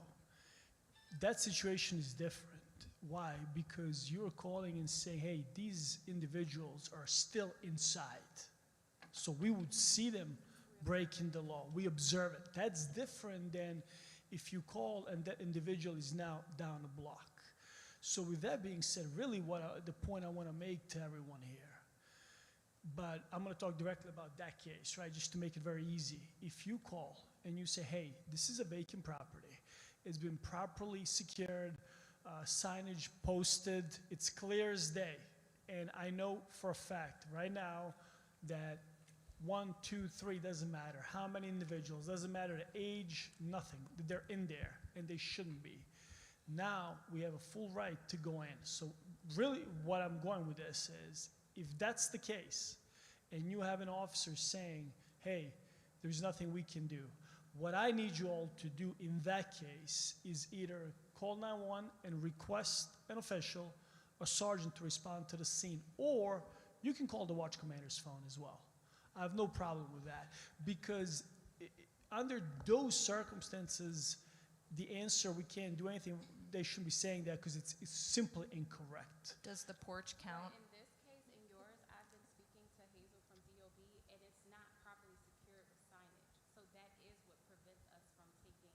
That situation is different. Why? Because you're calling and saying, hey, these individuals are still inside. So we would see them breaking the law. We observe it. That's different than if you call and that individual is now down the block. So with that being said, really the point I want to make to everyone here, but I'm going to talk directly about that case, right, just to make it very easy. If you call and you say, hey, this is a vacant property, it's been properly secured, signage posted, it's clear as day, and I know for a fact right now that 1, 2, 3, doesn't matter how many individuals, doesn't matter the age, nothing, they're in there, and they shouldn't be. Now we have a full right to go in. So really what I'm going with this is, if that's the case, and you have an officer saying, hey, there's nothing we can do, what I need you all to do in that case is either call 911 and request an official, a sergeant to respond to the scene, or you can call the watch commander's phone as well. I have no problem with that, because under those circumstances, the answer, we can't do anything, they shouldn't be saying that because it's simply incorrect. Does the porch count? In this case, in yours, I've been speaking to Hazel from DOB, and it's not properly secured with signage. So that is what prevents us from taking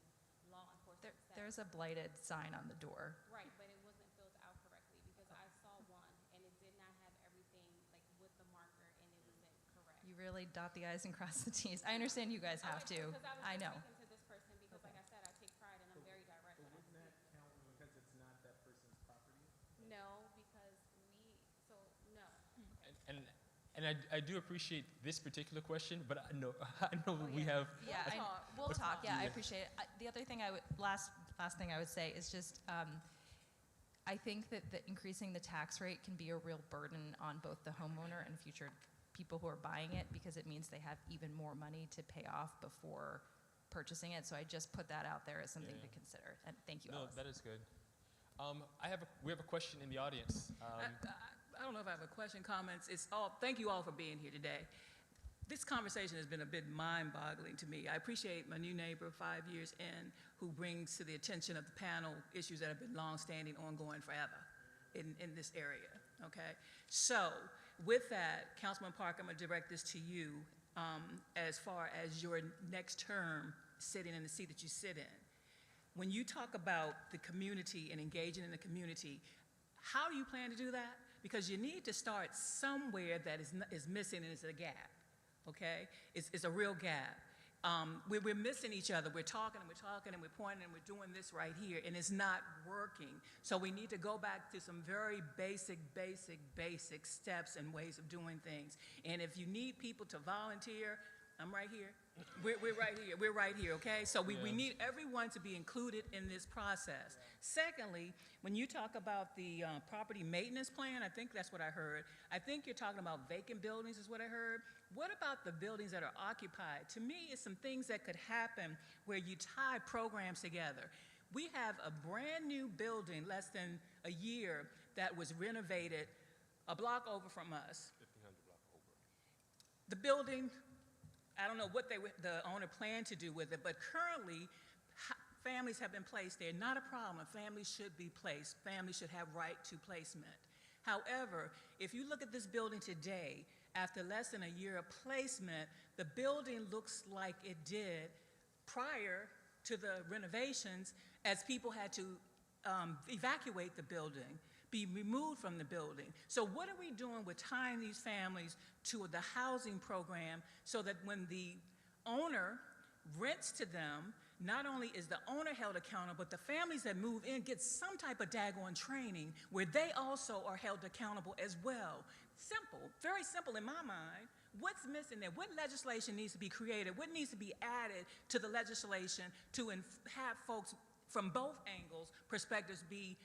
law enforcement steps. There's a blighted sign on the door. Right, but it wasn't filled out correctly because I saw one and it did not have everything like with the marker and it wasn't correct. You really dot the i's and cross the t's. I understand you guys have to. Because I know. speaking to this person because like I said, I take pride and I'm very direct when I speak. count because it's not that person's property? No, because no. And I do appreciate this particular question, but I know we have. Yeah, we'll talk. Yeah, I appreciate it. The other thing last thing I would say is just, I think that increasing the tax rate can be a real burden on both the homeowner and future people who are buying it, because it means they have even more money to pay off before purchasing it. So I just put that out there as something to consider. And thank you, No, Alice. that is good. We have a question in the audience. I don't know if I have a question, comments. Thank you all for being here today. This conversation has been a bit mind-boggling to me. I appreciate my new neighbor, 5 years in, who brings to the attention of the panel issues that have been long-standing, ongoing forever in this area, okay? So with that, Councilman Parker, I'm gonna direct this to you as far as your next term sitting in the seat that you sit in. When you talk about the community and engaging in the community, how do you plan to do that? Because you need to start somewhere that is missing, and it's a gap, okay? It's a real gap. We're missing each other. We're talking and we're pointing and we're doing this right here, and it's not working. So we need to go back to some very basic steps and ways of doing things. And if you need people to volunteer, I'm right here. We're right here. We're right here, okay? So we need everyone to be included in this process. Secondly, when you talk about the property maintenance plan, I think that's what I heard. I think you're talking about vacant buildings is what I heard. What about the buildings that are occupied? To me, it's some things that could happen where you tie programs together. We have a brand new building, less than a year, that was renovated a block over from us. 1,500 block over. The building, I don't know what the owner planned to do with it, but currently, families have been placed there. Not a problem. Families should be placed. Families should have right to placement. However, if you look at this building today, after less than a year of placement, the building looks like it did prior to the renovations, as people had to evacuate the building, be removed from the building. So what are we doing with tying these families to the housing program so that when the owner rents to them, not only is the owner held accountable, but the families that move in get some type of daggone training where they also are held accountable as well. Simple, very simple in my mind. What's missing there? What legislation needs to be created? What needs to be added to the legislation to have folks from both angles, perspectives, be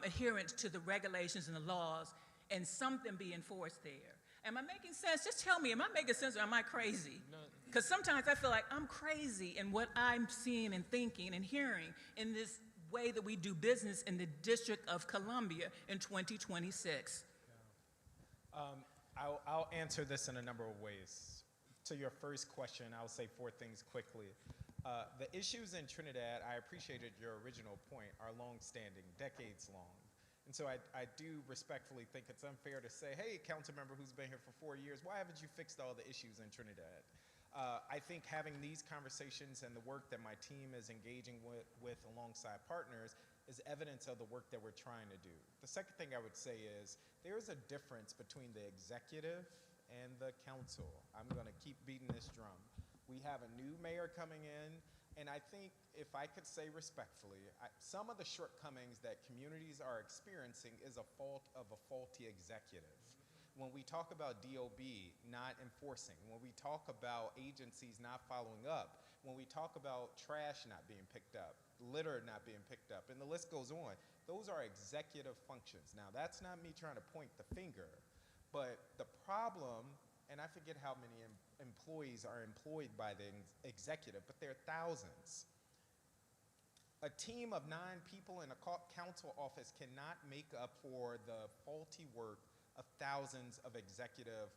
adherent to the regulations and the laws, and something be enforced there? Am I making sense? Just tell me, am I making sense or am I crazy? No. Because sometimes I feel like I'm crazy in what I'm seeing and thinking and hearing in this way that we do business in the District of Columbia in 2026. I'll answer this in a number of ways. To your first question, I'll say 4 things quickly. The issues in Trinidad, I appreciated your original point, are long-standing, decades long. And so I do respectfully think it's unfair to say, hey, council member who's been here for 4 years, why haven't you fixed all the issues in Trinidad? I think having these conversations and the work that my team is engaging with alongside partners is evidence of the work that we're trying to do. The second thing I would say is there is a difference between the executive and the council. I'm going to keep beating this drum. We have a new mayor coming in, and I think if I could say respectfully, some of the shortcomings that communities are experiencing is a fault of a faulty executive. When we talk about DOB not enforcing, when we talk about agencies not following up, when we talk about trash not being picked up, litter not being picked up, and the list goes on, those are executive functions. Now, that's not me trying to point the finger, but the problem, and I forget how many employees are employed by the executive, but there are thousands. A team of 9 people in a council office cannot make up for the faulty work of thousands of executive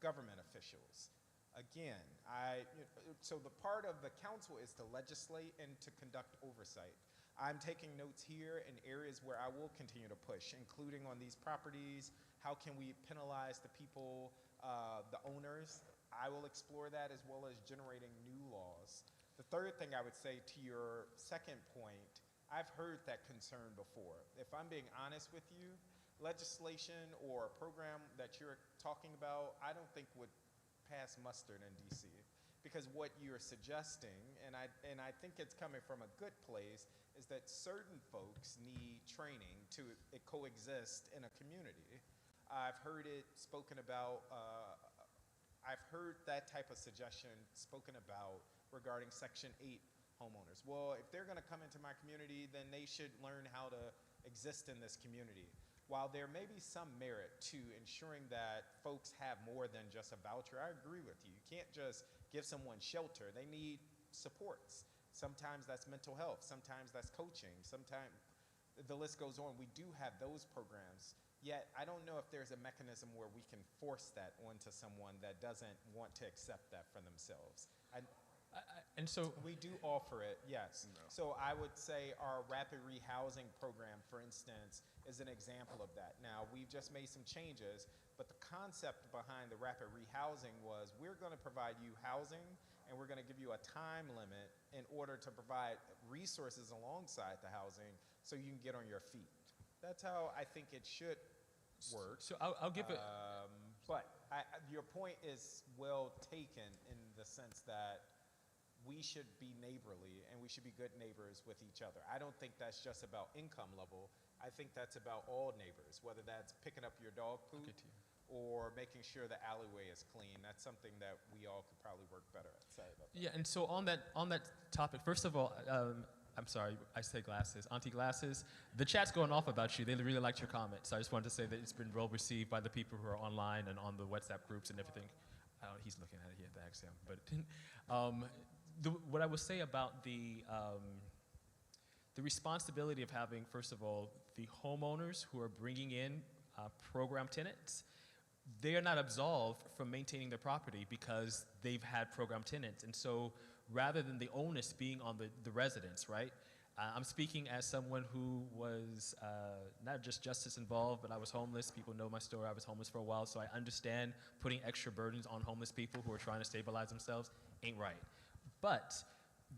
government officials. Again, so the part of the council is to legislate and to conduct oversight. I'm taking notes here in areas where I will continue to push, including on these properties. How can we penalize the people, the owners? I will explore that as well as generating new laws. The third thing I would say to your second point, I've heard that concern before. If I'm being honest with you, legislation or a program that you're talking about, I don't think would pass muster in DC. Because what you're suggesting, and I think it's coming from a good place, is that certain folks need training to coexist in a community. I've heard it spoken about, I've heard that type of suggestion spoken about regarding Section 8 homeowners. Well, if they're gonna come into my community, then they should learn how to exist in this community. While there may be some merit to ensuring that folks have more than just a voucher, I agree with you. You can't just give someone shelter. They need supports. Sometimes that's mental health. Sometimes that's coaching. Sometimes the list goes on. We do have those programs. Yet I don't know if there's a mechanism where we can force that onto someone that doesn't want to accept that for themselves. And so we do offer it, yes. No. So I would say our rapid rehousing program, for instance, is an example of that. Now, we've just made some changes, but the concept behind the rapid rehousing was we're going to provide you housing and we're going to give you a time limit in order to provide resources alongside the housing so you can get on your feet. That's how I think it should work. So I'll give it. But your point is well taken in the sense that we should be neighborly and we should be good neighbors with each other. I don't think that's just about income level. I think that's about all neighbors, whether that's picking up your dog poop or making sure the alleyway is clean. That's something that we all could probably work better at. Sorry about that. Yeah, and so on that topic, first of all, I'm sorry, I say Glasses. Auntie Glasses, the chat's going off about you. They really liked your comment. So I just wanted to say that it's been well received by the people who are online and on the WhatsApp groups and everything. He's looking at it here, the axiom. But what I would say about the responsibility of having, first of all, the homeowners who are bringing in program tenants, they are not absolved from maintaining their property because they've had program tenants. And so rather than the onus being on the residents, right? I'm speaking as someone who was not just justice involved, but I was homeless. People know my story. I was homeless for a while, so I understand putting extra burdens on homeless people who are trying to stabilize themselves ain't right. But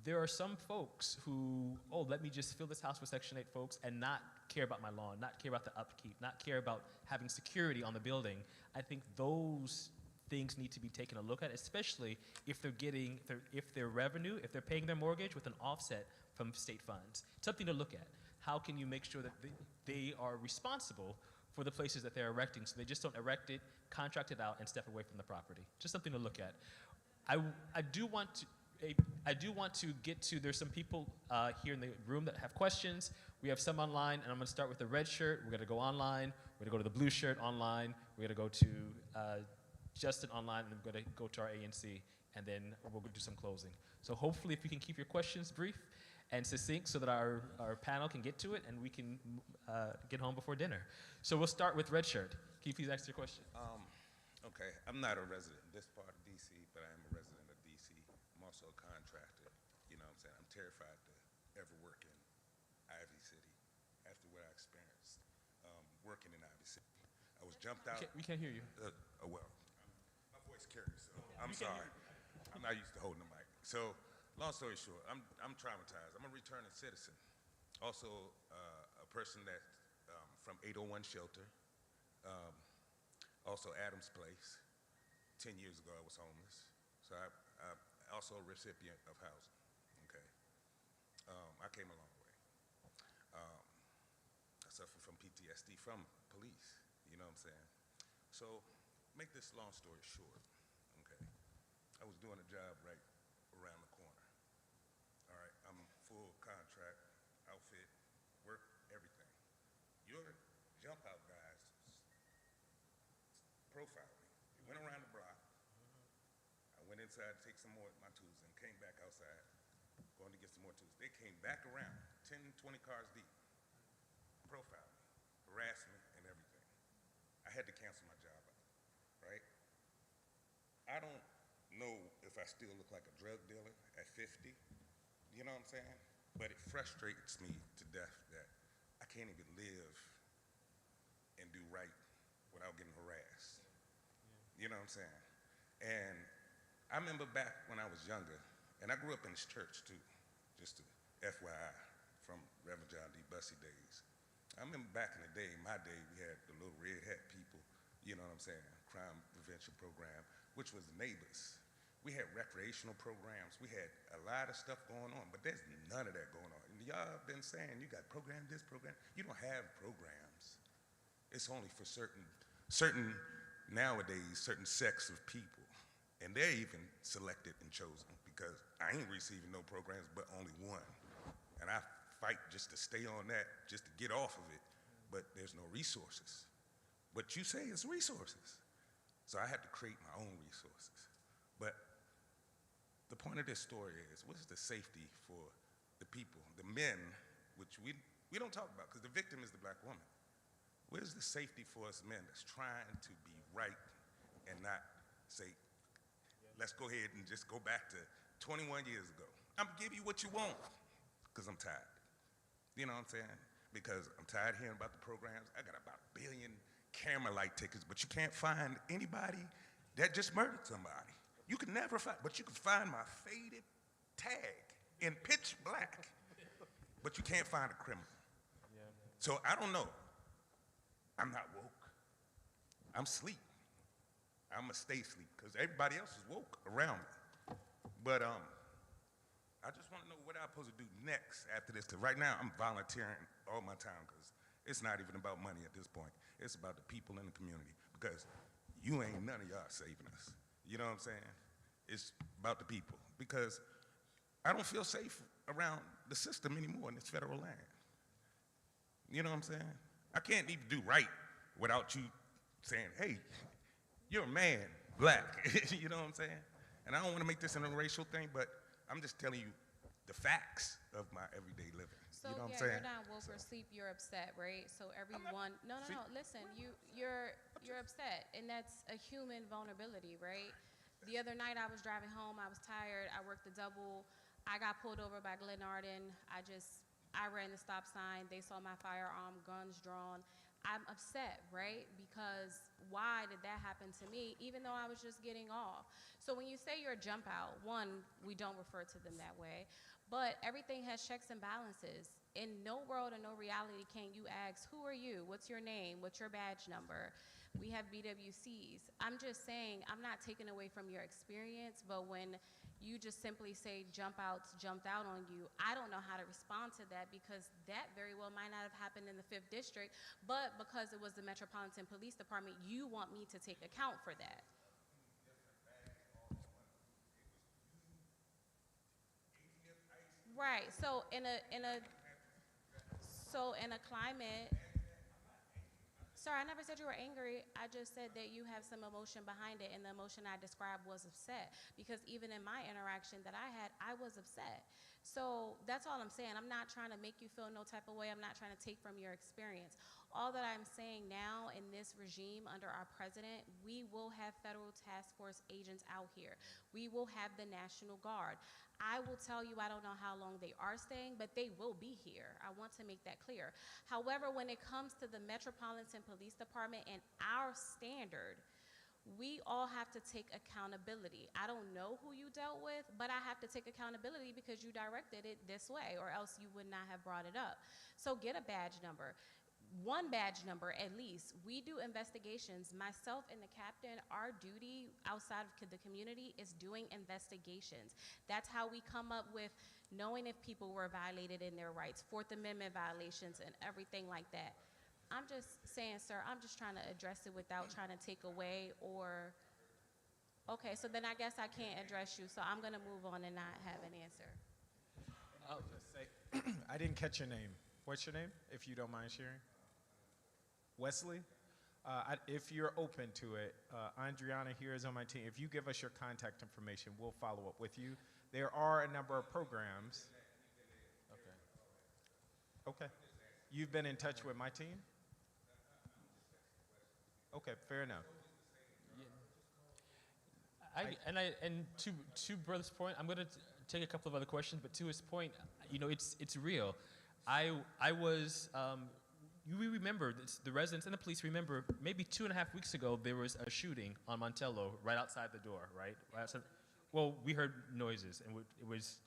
there are some folks who, let me just fill this house with Section 8 folks and not care about my lawn, not care about the upkeep, not care about having security on the building. I think those things need to be taken a look at, especially if they're getting, if their revenue, if they're paying their mortgage with an offset from state funds. Something to look at. How can you make sure that they are responsible for the places that they're erecting so they just don't erect it, contract it out, and step away from the property? Just something to look at. I do want to get to, there's some people here in the room that have questions. We have some online, and I'm going to start with the red shirt. We're going to go online. We're going to go to the blue shirt online. We're going to go to Justin online, and then we're going to go to our ANC, and then we'll do some closing. So hopefully if you can keep your questions brief and succinct so that our panel can get to it and we can get home before dinner. So we'll start with Red Shirt. Can you please ask your question? Okay, I'm not a resident in this part of D.C., but I am a resident of D.C. I'm also a contractor. You know what I'm saying? I'm terrified to ever work in Ivy City after what I experienced working in Ivy City. I was jumped out. We can't hear you. Well, my voice carries, so I'm sorry. I'm not used to holding the mic. So, long story short, I'm traumatized. I'm a returning citizen. Also, a person that from 801 Shelter. Also Adams Place. 10 years ago, I was homeless. So I'm also a recipient of housing, okay? I came a long way. I suffer from PTSD from police, you know what I'm saying? So, make this long story short, okay? I was doing a job right around the corner. All right, I'm full contract, outfit, work, everything. Your jump out guys profiled me. They went around the block. I went inside to take some more of my tools and came back outside, going to get some more tools. They came back around, 10, 20 cars deep, profiled me, harassed me, and everything. I had to cancel my job out, right? I don't know if I still look like a drug dealer at 50, you know what I'm saying? But it frustrates me to death that I can't even live and do right without getting harassed. You know what I'm saying? And I remember back when I was younger, and I grew up in this church too, just to FYI, from Reverend John D. Bussey days. I remember back in the day, my day, we had the little red hat people, you know what I'm saying, crime prevention program, which was the neighbors. We had recreational programs. We had a lot of stuff going on, but there's none of that going on. And y'all have been saying you got program this, program. You don't have programs. It's only for certain nowadays, certain sects of people. And they're even selected and chosen because I ain't receiving no programs but only one. And I fight just to stay on that, just to get off of it, but there's no resources. What you say is resources. So I had to create my own resources. But the point of this story is, what is the safety for the people, the men, which we don't talk about because the victim is the black woman. Where's the safety for us men that's trying to be right and not say, let's go ahead and just go back to 21 years ago. I'm gonna give you what you want because I'm tired. You know what I'm saying? Because I'm tired of hearing about the programs. I got about 1 billion camera light tickets, but you can't find anybody that just murdered somebody. You can never find, but you can find my faded tag in pitch black, but you can't find a criminal. Yeah. So I don't know. I'm not woke. I'm asleep. I'm gonna stay asleep because everybody else is woke around me. But I just want to know what I'm supposed to do next after this, because right now I'm volunteering all my time because it's not even about money at this point. It's about the people in the community because you ain't none of y'all saving us. You know what I'm saying? It's about the people because I don't feel safe around the system anymore in this federal land. You know what I'm saying? I can't even do right without you saying, hey, you're a man, black. You know what I'm saying? And I don't want to make this an racial thing, but I'm just telling you the facts of my everyday living. So you know what I'm yeah, saying? you're not woke or sleep, you're upset, right? So everyone, no, listen, you're upset, and that's a human vulnerability, right? The other night I was driving home, I was tired, I worked the double, I got pulled over by Glen Arden, I ran the stop sign, they saw my firearm, guns drawn. I'm upset, right? Because why did that happen to me, even though I was just getting off? So when you say you're a jump out, one, we don't refer to them that way, but everything has checks and balances. In no world or no reality can you ask, who are you? What's your name? What's your badge number? We have BWCs. I'm just saying, I'm not taking away from your experience, but when you just simply say jump outs jumped out on you, I don't know how to respond to that because that very well might not have happened in the 5th District, but because it was the Metropolitan Police Department, you want me to take account for that. Right, so in a climate, Sir, I never said you were angry. I just said that you have some emotion behind it, and the emotion I described was upset. Because even in my interaction that I had, I was upset. So that's all I'm saying. I'm not trying to make you feel no type of way. I'm not trying to take from your experience. All that I'm saying now in this regime under our president, we will have federal task force agents out here. We will have the National Guard. I will tell you, I don't know how long they are staying, but they will be here. I want to make that clear. However, when it comes to the Metropolitan Police Department and our standard, we all have to take accountability. I don't know who you dealt with, but I have to take accountability because you directed it this way, or else you would not have brought it up. So get a badge number. One badge number at least. We do investigations. Myself and the captain, our duty outside of the community is doing investigations. That's how we come up with knowing if people were violated in their rights, Fourth Amendment violations and everything like that. I'm just saying, sir, I'm just trying to address it without trying to take away or, okay, so then I guess I can't address you, so I'm gonna move on and not have an answer. I'll just say, I didn't catch your name. What's your name, if you don't mind sharing? Wesley? If you're open to it, Andriana here is on my team. If you give us your contact information, we'll follow up with you. There are a number of programs. Okay. Okay. You've been in touch with my team? Okay, fair enough. And to brother's point, I'm going to take a couple of other questions, but to his point, you know, it's real. I was, we remember, the residents and the police remember, maybe 2.5 weeks ago, there was a shooting on Montello right outside the door, right? Right outside, well, we heard noises, and it was,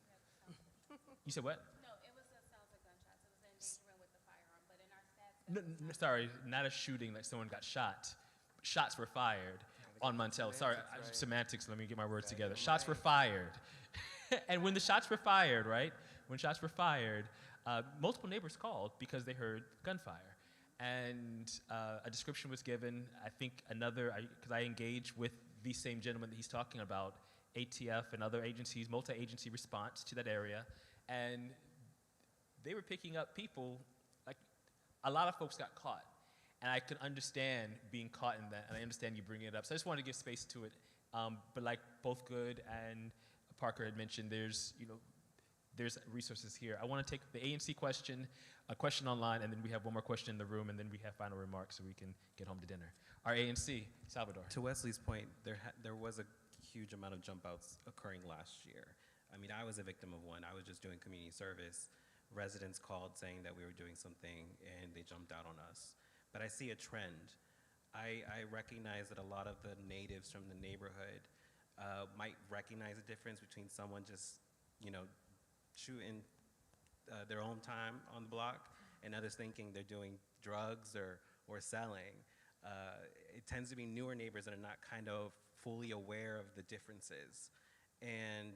you said what? No, it was a sounds of gunshots. It was endangering with the firearm, but in our stats. No, sorry, not a shooting like someone got shot. Shots were fired on Montello. Sorry, semantics, let me get my words together. Shots were fired. And when the shots were fired, right? When shots were fired, multiple neighbors called because they heard gunfire. And a description was given. I think another, because I engage with the same gentleman that he's talking about, ATF and other agencies, multi-agency response to that area. And they were picking up people, like a lot of folks got caught. And I could understand being caught in that, and I understand you bringing it up. So I just wanted to give space to it. But like both Good and Parker had mentioned, there's resources here. I want to take the ANC question, a question online, and then we have one more question in the room, and then we have final remarks so we can get home to dinner. Our ANC, Salvador. To Wesley's point, there was a huge amount of jump outs occurring last year. I mean, I was a victim of one. I was just doing community service. Residents called saying that we were doing something, and they jumped out on us. But I see a trend. I recognize that a lot of the natives from the neighborhood might recognize the difference between someone just, you know, shooting their own time on the block and others thinking they're doing drugs or selling. It tends to be newer neighbors that are not kind of fully aware of the differences. And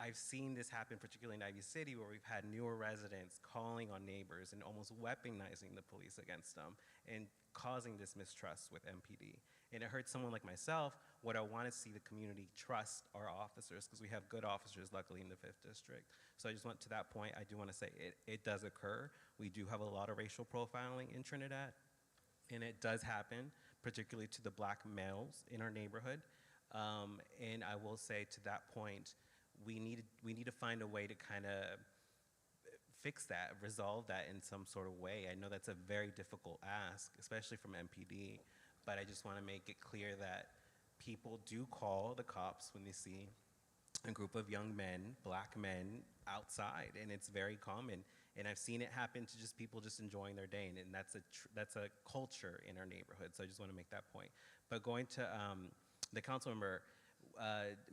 I've seen this happen, particularly in Ivy City, where we've had newer residents calling on neighbors and almost weaponizing the police against them and causing this mistrust with MPD. And it hurts someone like myself. What I want to see the community trust our officers, because we have good officers, luckily, in the 5th District. So I just went to that point. I do want to say it does occur. We do have a lot of racial profiling in Trinidad, and it does happen, particularly to the black males in our neighborhood. And I will say to that point, we need to find a way to kind of fix that, resolve that in some sort of way. I know that's a very difficult ask, especially from MPD, but I just want to make it clear that people do call the cops when they see a group of young men, black men, outside, and it's very common. And I've seen it happen to just people just enjoying their day, and that's a culture in our neighborhood. So I just want to make that point. But going to the council member,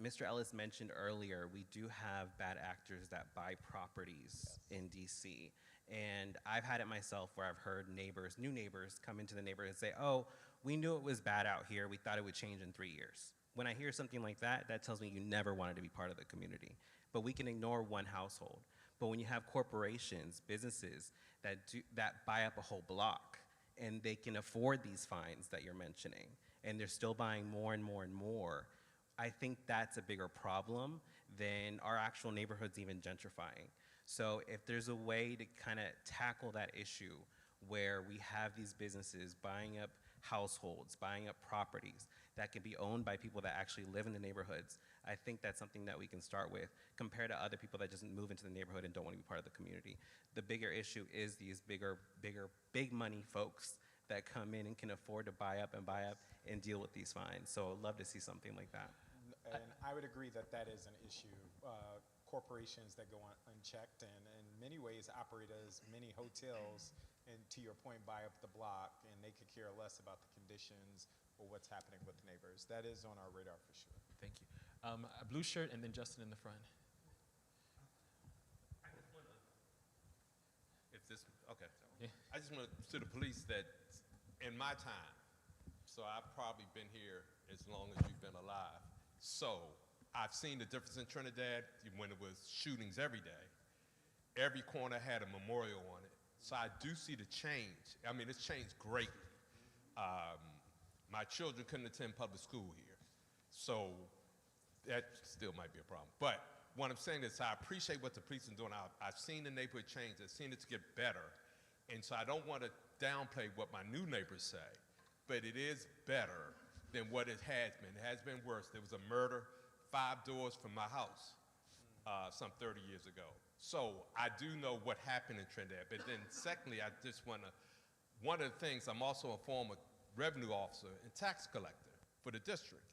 Mr. Ellis mentioned earlier, we do have bad actors that buy properties in DC. And I've had it myself where I've heard neighbors, new neighbors, come into the neighborhood and say, oh, we knew it was bad out here. We thought it would change in 3 years. When I hear something like that, that tells me you never wanted to be part of the community. But we can ignore one household. But when you have corporations, businesses that buy up a whole block, and they can afford these fines that you're mentioning, and they're still buying more and more and more, I think that's a bigger problem than our actual neighborhoods even gentrifying. So if there's a way to kind of tackle that issue where we have these businesses buying up households, buying up properties that can be owned by people that actually live in the neighborhoods. I think that's something that we can start with compared to other people that just move into the neighborhood and don't want to be part of the community. The bigger issue is these big money folks that come in and can afford to buy up and deal with these fines. So I'd love to see something like that. And I would agree that that is an issue. Corporations that go unchecked and in many ways operate as mini hotels and, to your point, buy up the block, and they could care less about the conditions or what's happening with neighbors. That is on our radar for sure. Thank you. A blue shirt and then Justin in the front. I just want to, Yeah. I just want to the police that in my time, so I've probably been here as long as you've been alive. So I've seen the difference in Trinidad when it was shootings every day. Every corner had a memorial on it. So I do see the change. I mean, it's changed greatly. My children couldn't attend public school here. So that still might be a problem. But what I'm saying is I appreciate what the police are doing. I've seen the neighborhood change. I've seen it to get better. And so I don't want to downplay what my new neighbors say, but it is better than what it has been. It has been worse. There was a murder 5 doors from my house some 30 years ago. So I do know what happened in Trinidad. But then secondly, I just want to, one of the things, I'm also a former revenue officer and tax collector for the district.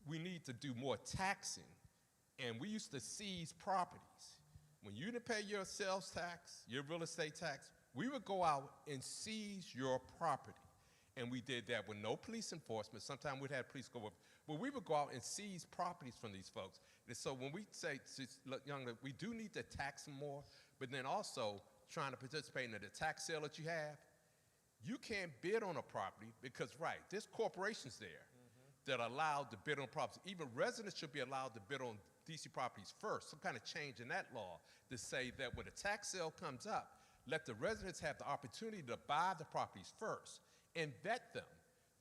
We need to do more taxing. And we used to seize properties. When you didn't pay your sales tax, your real estate tax, we would go out and seize your property. And we did that with no police enforcement. Sometimes we'd have police go up. But we would go out and seize properties from these folks. And so when we say to young, we do need to tax them more, but then also trying to participate in the tax sale that you have. You can't bid on a property because, right, there's corporations there that are allowed to bid on properties. Even residents should be allowed to bid on DC properties first. Some kind of change in that law to say that when a tax sale comes up, let the residents have the opportunity to buy the properties first and vet them.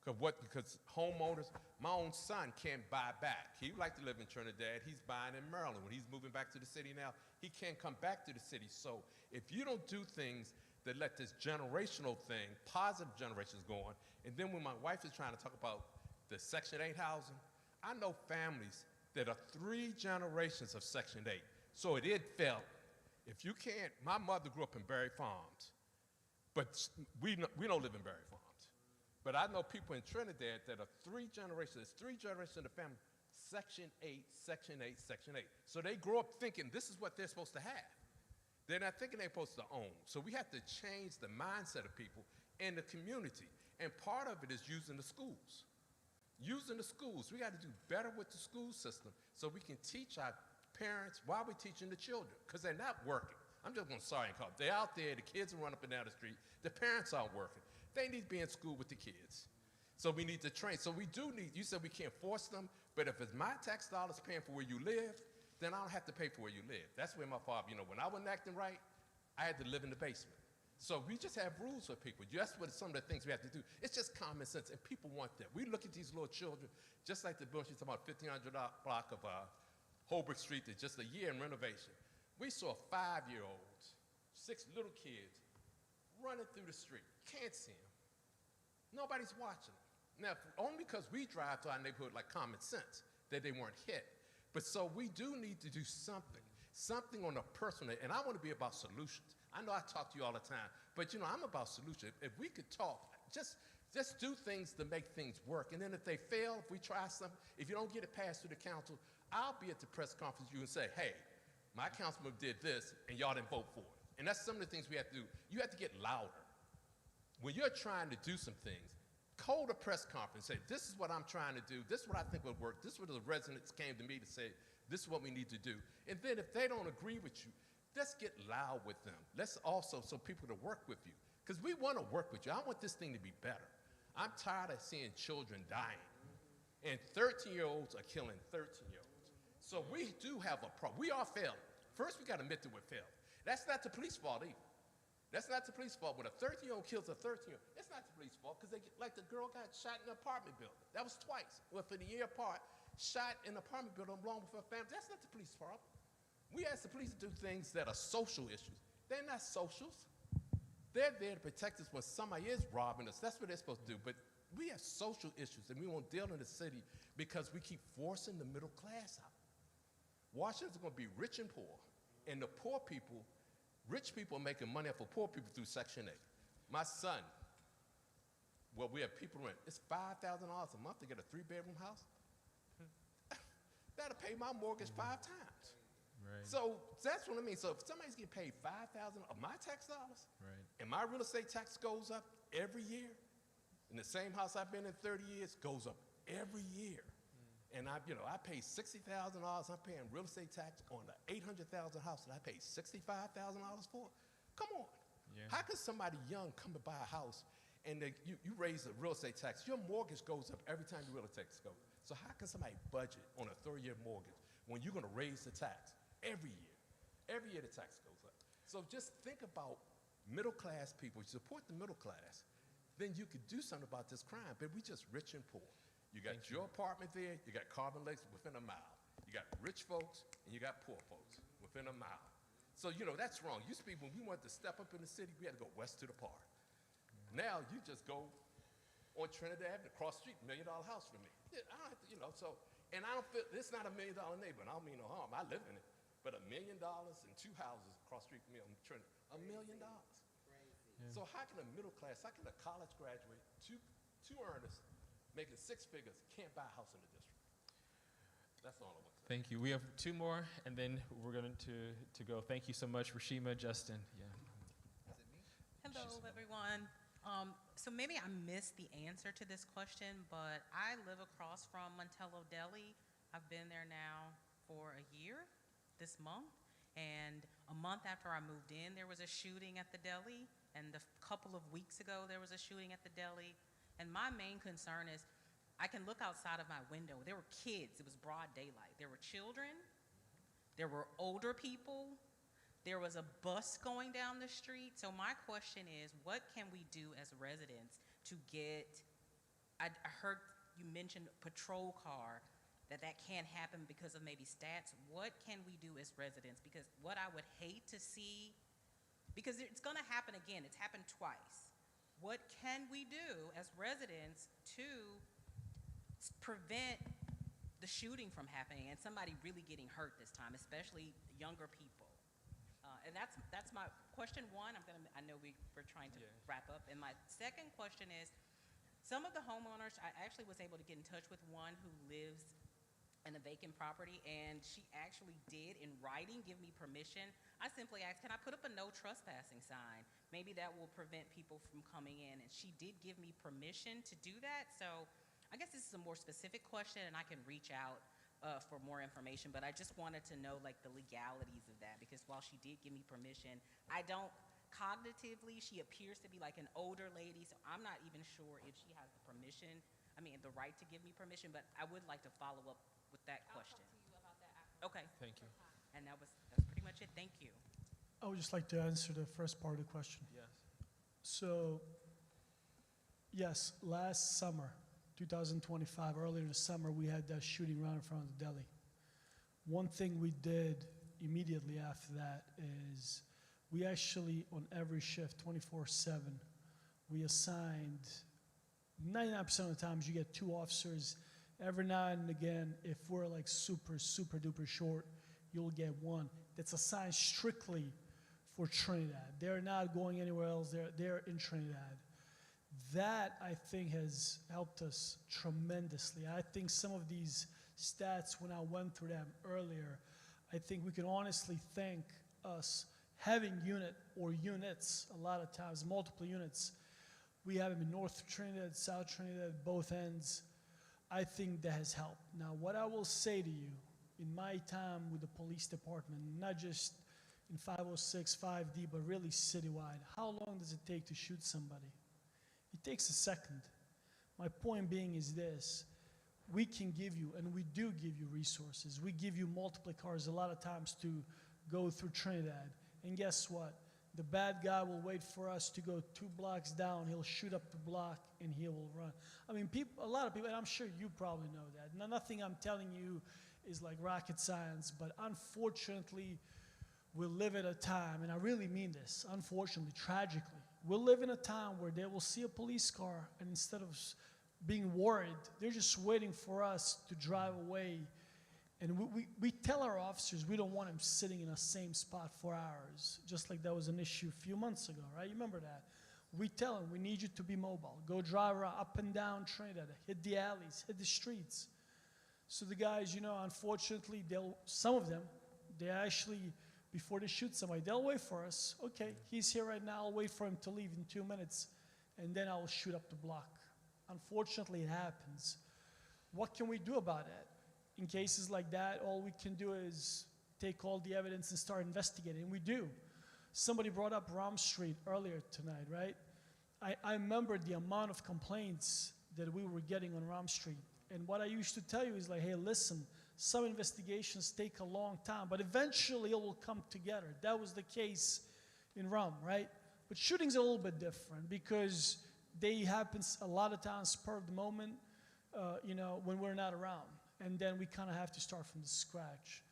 Because homeowners, my own son can't buy back. He would like to live in Trinidad. He's buying in Maryland. When he's moving back to the city now, he can't come back to the city. So if you don't do things that let this generational thing, positive generations go on, and then when my wife is trying to talk about the Section 8 housing, I know families that are 3 generations of Section 8. So it felt, if you can't, my mother grew up in Berry Farms, but we don't live in Berry Farms. But I know people in Trinidad that are 3 generations, there's 3 generations of the family, Section 8, Section 8, Section 8. So they grow up thinking this is what they're supposed to have. They're not thinking they're supposed to own. So we have to change the mindset of people in the community. And part of it is using the schools. Using the schools. We got to do better with the school system so we can teach our parents while we're teaching the children, because they're not working. I'm just going to sorry and call it. They're out there, the kids are running up and down the street, the parents aren't working. They need to be in school with the kids. So we need to train. So we do need, you said we can't force them, but if it's my tax dollars paying for where you live, then I don't have to pay for where you live. That's where my father, when I wasn't acting right, I had to live in the basement. So we just have rules for people. That's what some of the things we have to do. It's just common sense, and people want that. We look at these little children, just like the building she's talking about, $1,500 block of Holbrook Street, that's just a year in renovation. We saw 5-year-olds, 6 little kids, running through the street. Can't see them. Nobody's watching them. Now, only because we drive to our neighborhood like common sense, that they weren't hit. But so we do need to do something on a personal, and I want to be about solutions. I know I talk to you all the time, but I'm about solutions. If we could talk, just do things to make things work. And then if they fail, if we try something, if you don't get it passed through the council, I'll be at the press conference with you and say, hey, my councilman did this, and y'all didn't vote for it. And that's some of the things we have to do. You have to get louder. When you're trying to do some things, hold a press conference, say, this is what I'm trying to do, this is what I think would work, this is what the residents came to me to say, this is what we need to do. And then if they don't agree with you, let's get loud with them. Let's also, so people to work with you. Because we want to work with you. I want this thing to be better. I'm tired of seeing children dying. And 13-year-olds are killing 13-year-olds. So we do have a problem. We are failing. First, we got to admit that we're failing. That's not the police fault either. That's not the police fault. When a 13-year-old kills a 13-year-old, it's not the police fault, because like the girl got shot in an apartment building. That was twice. Within a year apart, shot in an apartment building along with her family. That's not the police problem. We ask the police to do things that are social issues. They're not socials. They're there to protect us when somebody is robbing us. That's what they're supposed to do. But we have social issues, and we won't deal in the city because we keep forcing the middle class out. Washington's going to be rich and poor, and the poor people, rich people are making money off of poor people through Section 8. My son, well, we have people rent. It's $5,000 a month to get a 3-bedroom house. That'll pay my mortgage 5 times. Right. So that's what I mean. So if somebody's getting paid $5,000 of my tax dollars, Right. and my real estate tax goes up every year, and the same house I've been in 30 years goes up every year, and I pay $60,000. I'm paying real estate tax on the $800,000 house that I paid $65,000 for. Come on. Yeah. How can somebody young come to buy a house and you raise the real estate tax? Your mortgage goes up every time your real estate tax goes up. So how can somebody budget on a 30-year mortgage when you're going to raise the tax every year? Every year the tax goes up. So just think about middle-class people. You support the middle class, then you could do something about this crime. But we just rich and poor. You got your apartment there. You got Carbon Lakes within a mile. You got rich folks, and you got poor folks within a mile. So, that's wrong. Used to be when we wanted to step up in the city, we had to go west to the park. Now you just go on Trinidad Avenue, across the street, $1 million house for me. Yeah, I don't have to, and I don't feel, it's not $1 million neighborhood. I don't mean no harm. I live in it. But $1 million and 2 houses across the street from me on Trinidad, $1 million. Yeah. So how can a middle class, how can a college graduate, two earners, making 6 figures, can't buy a house in the district? That's all I want to say. Thank you. We have 2 more, and then we're going to go. Thank you so much, Rashima, Justin. Yeah. Hello, everyone. So maybe I missed the answer to this question, but I live across from Montello Deli. I've been there now for a year this month, and a month after I moved in, there was a shooting at the deli, and a couple of weeks ago, there was a shooting at the deli. And my main concern is I can look outside of my window. There were kids. It was broad daylight. There were children. There were older people. There was a bus going down the street. So my question is, what can we do as residents to get, I heard you mention patrol car, that can't happen because of maybe stats. What can we do as residents? Because what I would hate to see, because it's gonna happen again, it's happened twice. What can we do as residents to prevent the shooting from happening and somebody really getting hurt this time, especially younger people? And that's my question one. I know we're trying to wrap up. And my second question is, some of the homeowners, I actually was able to get in touch with one who lives in a vacant property, and she actually did, in writing, give me permission. I simply asked, can I put up a no trespassing sign? Maybe that will prevent people from coming in. And she did give me permission to do that. So I guess this is a more specific question, and I can reach out for more information, but I just wanted to know the legalities of that, because while she did give me permission, I don't, cognitively, she appears to be like an older lady, so I'm not even sure if she has the right to give me permission, but I would like to follow up with that question. I'll talk to you about that after. Okay. Thank you. And that's pretty much it. Thank you. I would just like to answer the first part of the question. Yes. So, yes, last summer, 2025, earlier in the summer, we had that shooting right in front of the deli. One thing we did immediately after that is we actually, on every shift, 24/7, we assigned, 99% of the times you get 2 officers. Every now and again, if we're super, super duper short, you'll get 1 that's assigned strictly for Trinidad. They're not going anywhere else, they're in Trinidad. That, I think, has helped us tremendously. I think some of these stats, when I went through them earlier, I think we can honestly thank us having units, a lot of times, multiple units. We have them in North Trinidad, South Trinidad, both ends. I think that has helped. Now, what I will say to you, in my time with the police department, not just in 506, 5D, but really citywide, how long does it take to shoot somebody? It takes a second. My point being is this: we can give you, and we do give you resources. We give you multiple cars a lot of times to go through Trinidad. And guess what? The bad guy will wait for us to go 2 blocks down. He'll shoot up the block and he will run. I mean, a lot of people, and I'm sure you probably know that. Now, nothing I'm telling you is like rocket science, but unfortunately, we live at a time, and I really mean this, unfortunately, tragically, We live in a town where they will see a police car, and instead of being worried, they're just waiting for us to drive away. And we tell our officers we don't want them sitting in the same spot for hours, just like that was an issue a few months ago, right? You remember that? We tell them we need you to be mobile. Go drive around up and down Trinidad, hit the alleys, hit the streets. So the guys, unfortunately, some of them, they actually, before they shoot somebody, they'll wait for us. Okay, he's here right now. I'll wait for him to leave in 2 minutes, and then I'll shoot up the block. Unfortunately, it happens. What can we do about it? In cases like that, all we can do is take all the evidence and start investigating, and we do. Somebody brought up Rom Street earlier tonight, right? I remember the amount of complaints that we were getting on Rom Street. And what I used to tell you is like, hey, listen, some investigations take a long time, but eventually it will come together. That was the case in Rom, right? But shootings are a little bit different because they happen a lot of times spur of the moment, when we're not around. And then we kind of have to start from the scratch.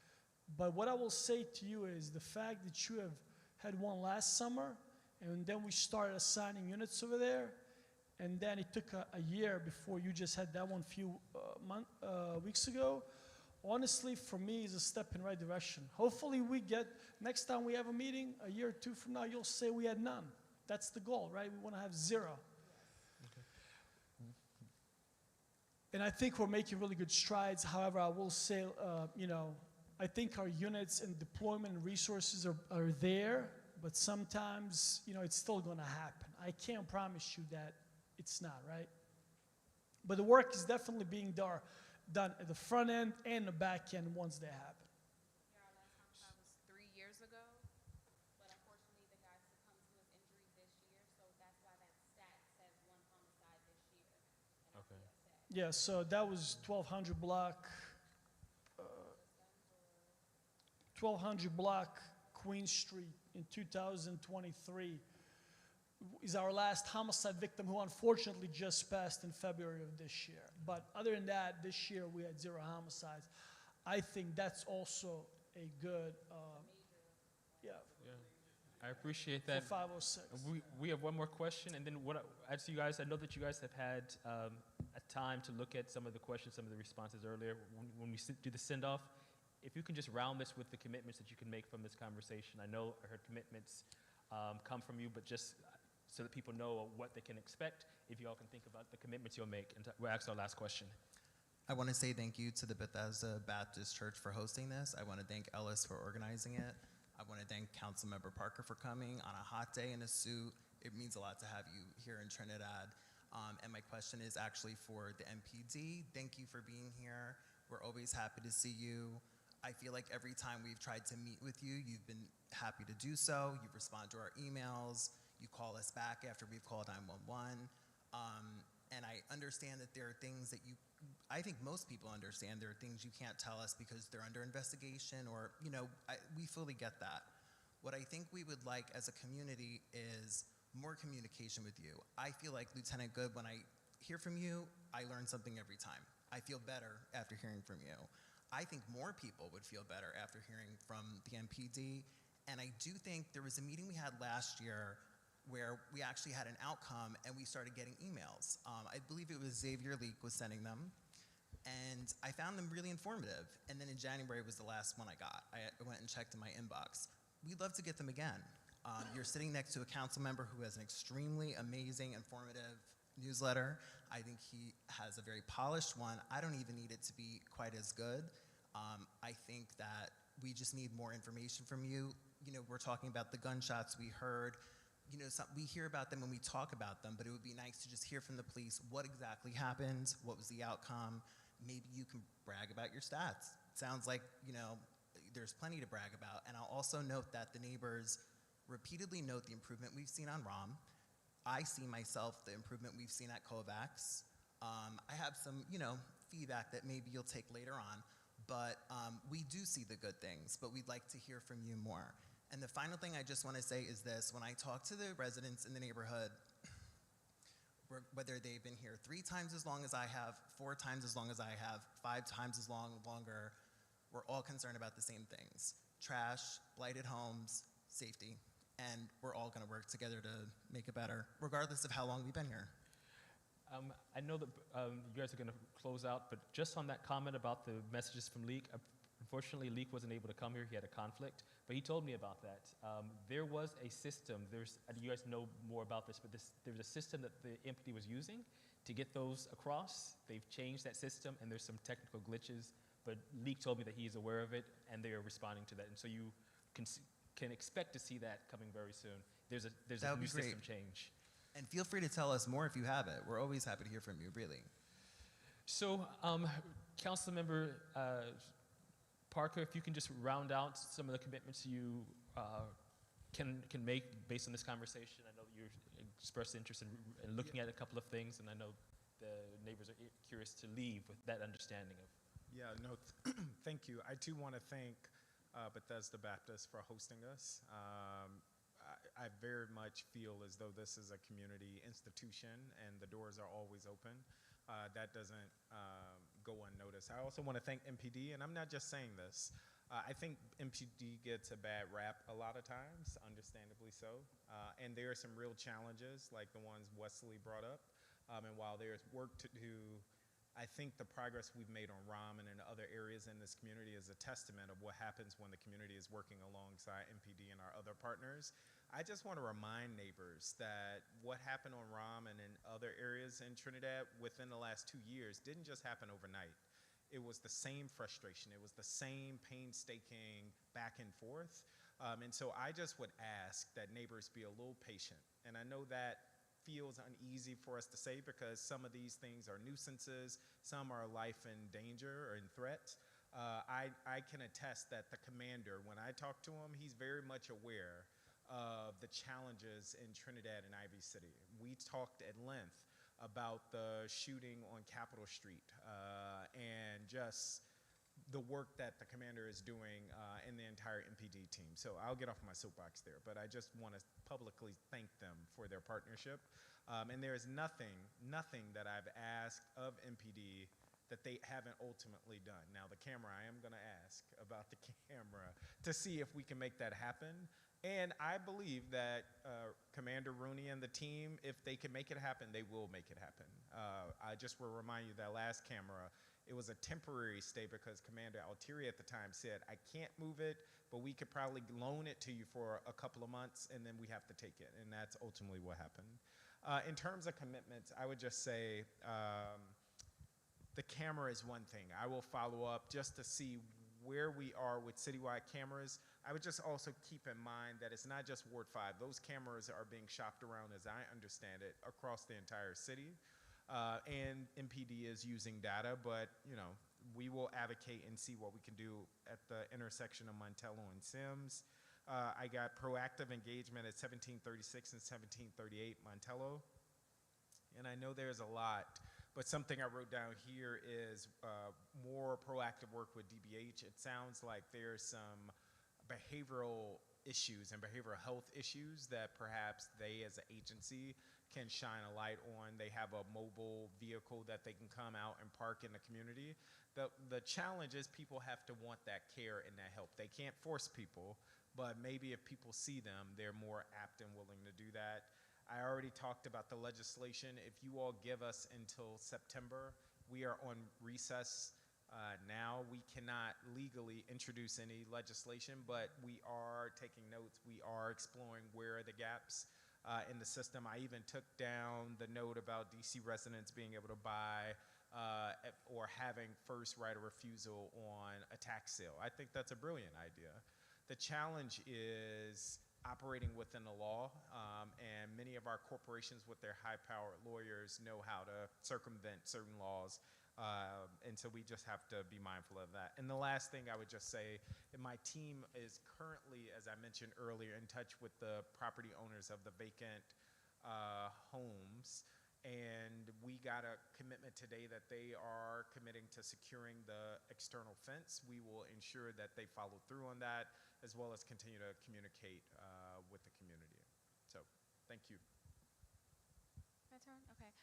But what I will say to you is the fact that you have had one last summer, and then we started assigning units over there, and then it took a year before you just had that one few weeks ago, honestly, for me, is a step in the right direction. Hopefully next time we have a meeting, a year or two from now, you'll say we had none. That's the goal, right? We want to have zero. And I think we're making really good strides. However, I will say, I think our units and deployment resources are there, but sometimes, it's still going to happen. I can't promise you that it's not, right? But the work is definitely being done at the front end and the back end once they happen. Yeah, our last homicide was 3 years ago, but unfortunately the guy succumbed to his injury this year, so that's why that stat says one homicide this year. And I feel sad. Yeah, so that was 1200 block Queen Street in 2023 is our last homicide victim who unfortunately just passed in February of this year. But other than that, this year we had 0 homicides. I think that's also a good, I appreciate that. for 506. We have one more question, and then as you guys, I know that you guys have had a time to look at some of the questions, some of the responses earlier. When we do the send-off, if you can just round this with the commitments that you can make from this conversation. I know I heard commitments come from you, but just so that people know what they can expect, if you all can think about the commitments you'll make. And we'll ask our last question. I want to say thank you to the Bethesda Baptist Church for hosting this. I want to thank Ellis for organizing it. I want to thank Councilmember Parker for coming on a hot day in a suit. It means a lot to have you here in Trinidad. And my question is actually for the MPD. Thank you for being here. We're always happy to see you. I feel like every time we've tried to meet with you, you've been happy to do so. You respond to our emails. You call us back after we've called 911. And I understand that there are things that I think most people understand there are things you can't tell us because they're under investigation or, we fully get that. What I think we would like as a community is more communication with you. I feel like Lieutenant Good, when I hear from you, I learn something every time. I feel better after hearing from you. I think more people would feel better after hearing from the MPD. And I do think there was a meeting we had last year where we actually had an outcome and we started getting emails. I believe it was Xavier Leak was sending them. And I found them really informative. And then in January was the last one I got. I went and checked in my inbox. We'd love to get them again. You're sitting next to a council member who has an extremely amazing, informative newsletter. I think he has a very polished one. I don't even need it to be quite as good. I think that we just need more information from you. We're talking about the gunshots we heard. We hear about them when we talk about them, but it would be nice to just hear from the police what exactly happened, what was the outcome. Maybe you can brag about your stats. It sounds like, there's plenty to brag about. And I'll also note that the neighbors repeatedly note the improvement we've seen on ROM. I see myself the improvement we've seen at Kovacs. I have some, feedback that maybe you'll take later on, but we do see the good things, but we'd like to hear from you more. And the final thing I just want to say is this. When I talk to the residents in the neighborhood, whether they've been here 3 times as long as I have, 4 times as long as I have, 5 times as longer, we're all concerned about the same things. Trash, blighted homes, safety. and we're all going to work together to make it better, regardless of how long we've been here. I know that you guys are going to close out, but just on that comment about the messages from Leek, unfortunately, Leek wasn't able to come here. He had a conflict, but he told me about that. There was a system, you guys know more about this, but there's a system that the MPD was using to get those across. They've changed that system, and there's some technical glitches, but Leek told me that he's aware of it, and they are responding to that. And so you can expect to see that coming very soon. There's a new system change. And feel free to tell us more if you have it. We're always happy to hear from you, really. So, Councilmember Parker, if you can just round out some of the commitments you can make based on this conversation. I know you expressed interest in looking at a couple of things, and I know the neighbors are curious to leave with that understanding of. Yeah, no, thank you. I too want to thank Bethesda Baptist for hosting us. I very much feel as though this is a community institution and the doors are always open. That doesn't go unnoticed. I also want to thank MPD, and I'm not just saying this. I think MPD gets a bad rap a lot of times, understandably so. And there are some real challenges like the ones Wesley brought up. And while there's work to do, I think the progress we've made on ramen and other areas in this community is a testament of what happens when the community is working alongside MPD and our other partners. I just want to remind neighbors that what happened on ramen and other areas in Trinidad within the last 2 years didn't just happen overnight. It was the same frustration. It was the same painstaking back and forth. And so I just would ask that neighbors be a little patient. And I know that feels uneasy for us to say because some of these things are nuisances, some are life in danger or in threat. I can attest that the commander, when I talk to him, he's very much aware of the challenges in Trinidad and Ivy City. We talked at length about the shooting on Capitol Street and just the work that the commander is doing and the entire MPD team. So I'll get off my soapbox there, but I just want to publicly thank them for their partnership. And there is nothing that I've asked of MPD that they haven't ultimately done. Now the camera, I am going to ask about the camera to see if we can make that happen. And I believe that Commander Rooney and the team, if they can make it happen, they will make it happen. I just will remind you that last camera, it was a temporary stay because Commander Altieri at the time said, I can't move it, but we could probably loan it to you for a couple of months and then we have to take it. And that's ultimately what happened. In terms of commitments, I would just say the camera is one thing. I will follow up just to see where we are with citywide cameras. I would just also keep in mind that it's not just Ward 5. Those cameras are being shopped around, as I understand it, across the entire city. And MPD is using data, but we will advocate and see what we can do at the intersection of Montello and Sims. I got proactive engagement at 1736 and 1738 Montello. And I know there's a lot, but something I wrote down here is more proactive work with DBH. It sounds like there's some behavioral issues and behavioral health issues that perhaps they as an agency can shine a light on. They have a mobile vehicle that they can come out and park in the community. The challenge is people have to want that care and that help. They can't force people, but maybe if people see them, they're more apt and willing to do that. I already talked about the legislation. If you all give us until September, we are on recess now. We cannot legally introduce any legislation, but we are taking notes. We are exploring where are the gaps in the system. I even took down the note about DC residents being able to buy or having first right of refusal on a tax sale. I think that's a brilliant idea. The challenge is operating within the law, and many of our corporations with their high-powered lawyers know how to circumvent certain laws, and so we just have to be mindful of that. And the last thing I would just say, my team is currently, as I mentioned earlier, in touch with the property owners of the vacant homes, and we got a commitment today that they are committing to securing the external fence. We will ensure that they follow through on that, as well as continue to communicate with the community. So, thank you. My turn? Okay.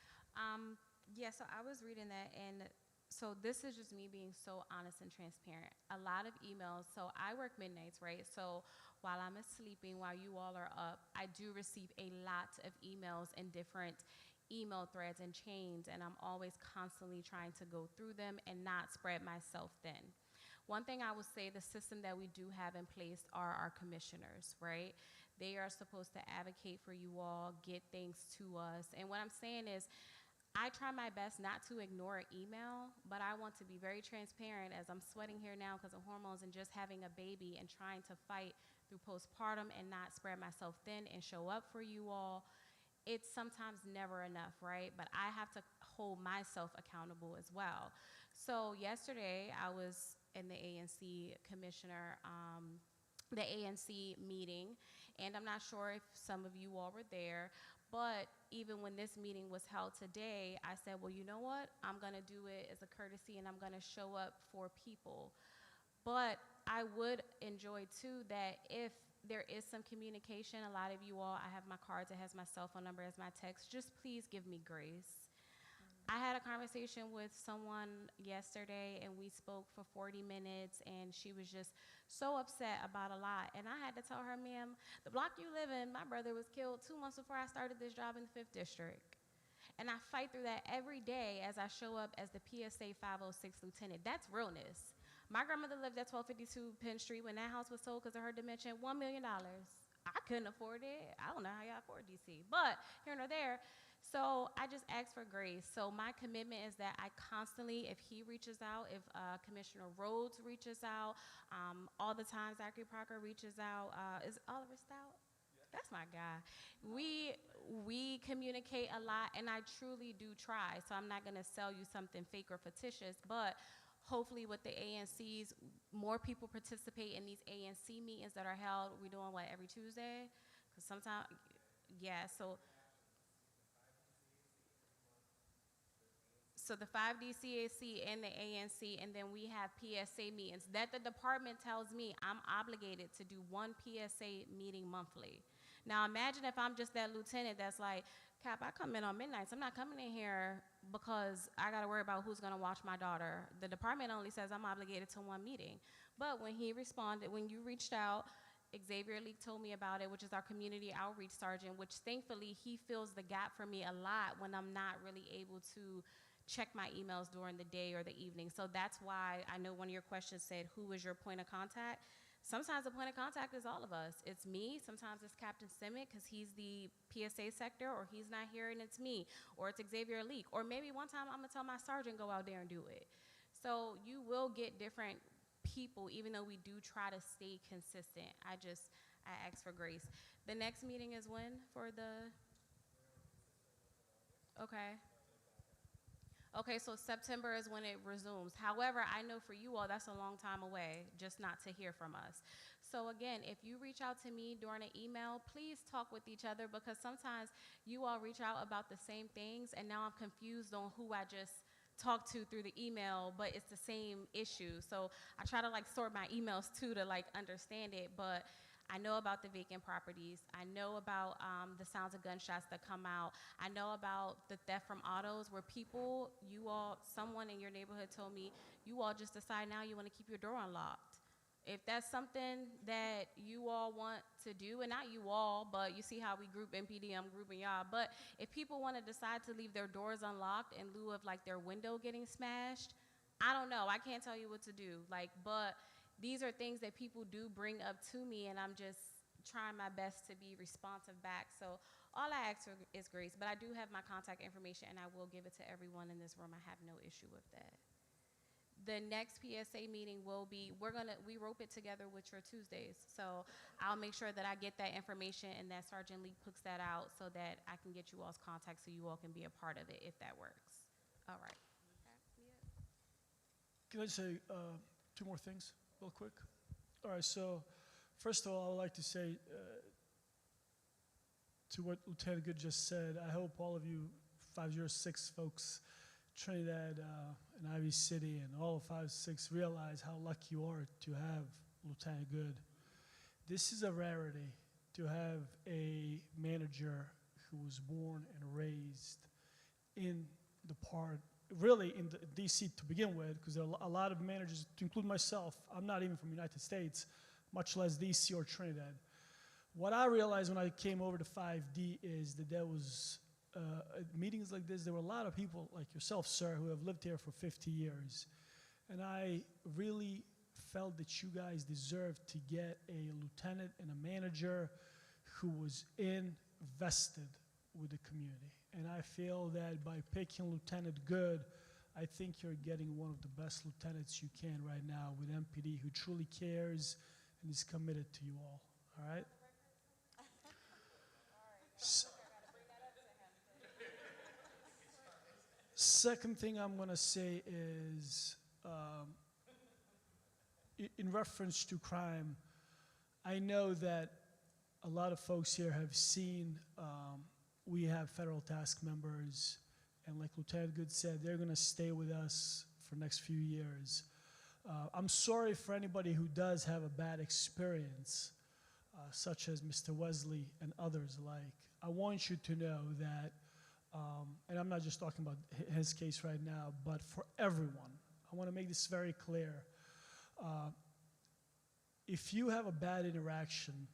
Yeah, so I was reading that, and So this is just me being so honest and transparent. A lot of emails. So I work midnights, right? So while I'm sleeping, while you all are up, I do receive a lot of emails and different email threads and chains, and I'm always constantly trying to go through them and not spread myself thin. One thing I will say, the system that we do have in place are our commissioners, right? They are supposed to advocate for you all, get things to us. And what I'm saying is, I try my best not to ignore an email, but I want to be very transparent as I'm sweating here now because of hormones and just having a baby and trying to fight through postpartum and not spread myself thin and show up for you all. It's sometimes never enough, right? But I have to hold myself accountable as well. So yesterday I was in the ANC commissioner, the ANC meeting, and I'm not sure if some of you all were there, but even when this meeting was held today, I said, well, you know what? I'm going to do it as a courtesy and I'm going to show up for people. But I would enjoy, too, that if there is some communication, a lot of you all, I have my cards, it has my cell phone number as my text, just please give me grace. I had a conversation with someone yesterday, and we spoke for 40 minutes, and she was just so upset about a lot. And I had to tell her, ma'am, the block you live in, my brother was killed 2 months before I started this job in the 5th District. And I fight through that every day as I show up as the PSA 506 lieutenant. That's realness. My grandmother lived at 1252 Penn Street when that house was sold because of her dementia, $1 million. I couldn't afford it. I don't know how y'all afford DC, but here nor there. So I just ask for grace. So my commitment is that I constantly, if he reaches out, if Commissioner Rhodes reaches out, all the time Zachary Parker reaches out, is Oliver Stout? That's my guy. We communicate a lot, and I truly do try. So I'm not going to sell you something fake or fictitious, but hopefully with the ANCs, more people participate in these ANC meetings that are held. We're doing what, every Tuesday? Because sometimes, yeah, so the 5D CAC and the ANC, and then we have PSA meetings that the department tells me I'm obligated to do one PSA meeting monthly. Now imagine if I'm just that lieutenant that's like, Cap, I come in on midnights. I'm not coming in here because I got to worry about who's going to watch my daughter. The department only says I'm obligated to one meeting. But when he responded, when you reached out, Xavier Leak told me about it, which is our community outreach sergeant, which thankfully he fills the gap for me a lot when I'm not really able to check my emails during the day or the evening. So that's why I know one of your questions said, who is your point of contact? Sometimes the point of contact is all of us. It's me. Sometimes it's Captain Simic because he's the PSA sector, or he's not here and it's me, or it's Xavier Leak. Or maybe one time I'm going to tell my sergeant, go out there and do it. So you will get different people, even though we do try to stay consistent. I ask for grace. The next meeting is when for the, okay. Okay, so September is when it resumes. However, I know for you all, that's a long time away, just not to hear from us. So again, if you reach out to me during an email, please talk with each other, because sometimes you all reach out about the same things, and now I'm confused on who I just talked to through the email, but it's the same issue. So I try to sort my emails too to understand it, but I know about the vacant properties. I know about the sounds of gunshots that come out. I know about the theft from autos where people, someone in your neighborhood told me, you all just decide now you want to keep your door unlocked. If that's something that you all want to do, and not you all, but you see how we group MPD, I'm grouping y'all, but if people want to decide to leave their doors unlocked in lieu of their window getting smashed, I don't know. I can't tell you what to do. But these are things that people do bring up to me, and I'm just trying my best to be responsive back. So all I ask for is grace, but I do have my contact information, and I will give it to everyone in this room. I have no issue with that. The next PSA meeting will be, we rope it together with your Tuesdays. So I'll make sure that I get that information and that Sergeant Lee puts that out so that I can get you all's contact so you all can be a part of it if that works. All right. Can I say 2 more things real quick? All right, so first of all, I would like to say to what Lieutenant Good just said, I hope all of you 506 folks, Trinidad and Ivy City and all of 506 realize how lucky you are to have Lieutenant Good. This is a rarity to have a manager who was born and raised in the part really in DC to begin with, because there are a lot of managers, to include myself, I'm not even from the United States, much less DC or Trinidad. What I realized when I came over to 5D is that there was, at meetings like this, there were a lot of people like yourself, sir, who have lived here for 50 years. And I really felt that you guys deserved to get a lieutenant and a manager who was invested with the community. And I feel that by picking Lieutenant Good, I think you're getting one of the best lieutenants you can right now with MPD, who truly cares and is committed to you all. All right? Second thing I'm going to say is, in reference to crime, I know that a lot of folks here have seen we have federal task members, and like Lieutenant Good said, they're going to stay with us for the next few years. I'm sorry for anybody who does have a bad experience, such as Mr. Wesley and others alike. I want you to know that, and I'm not just talking about his case right now, but for everyone, I want to make this very clear. If you have a bad interaction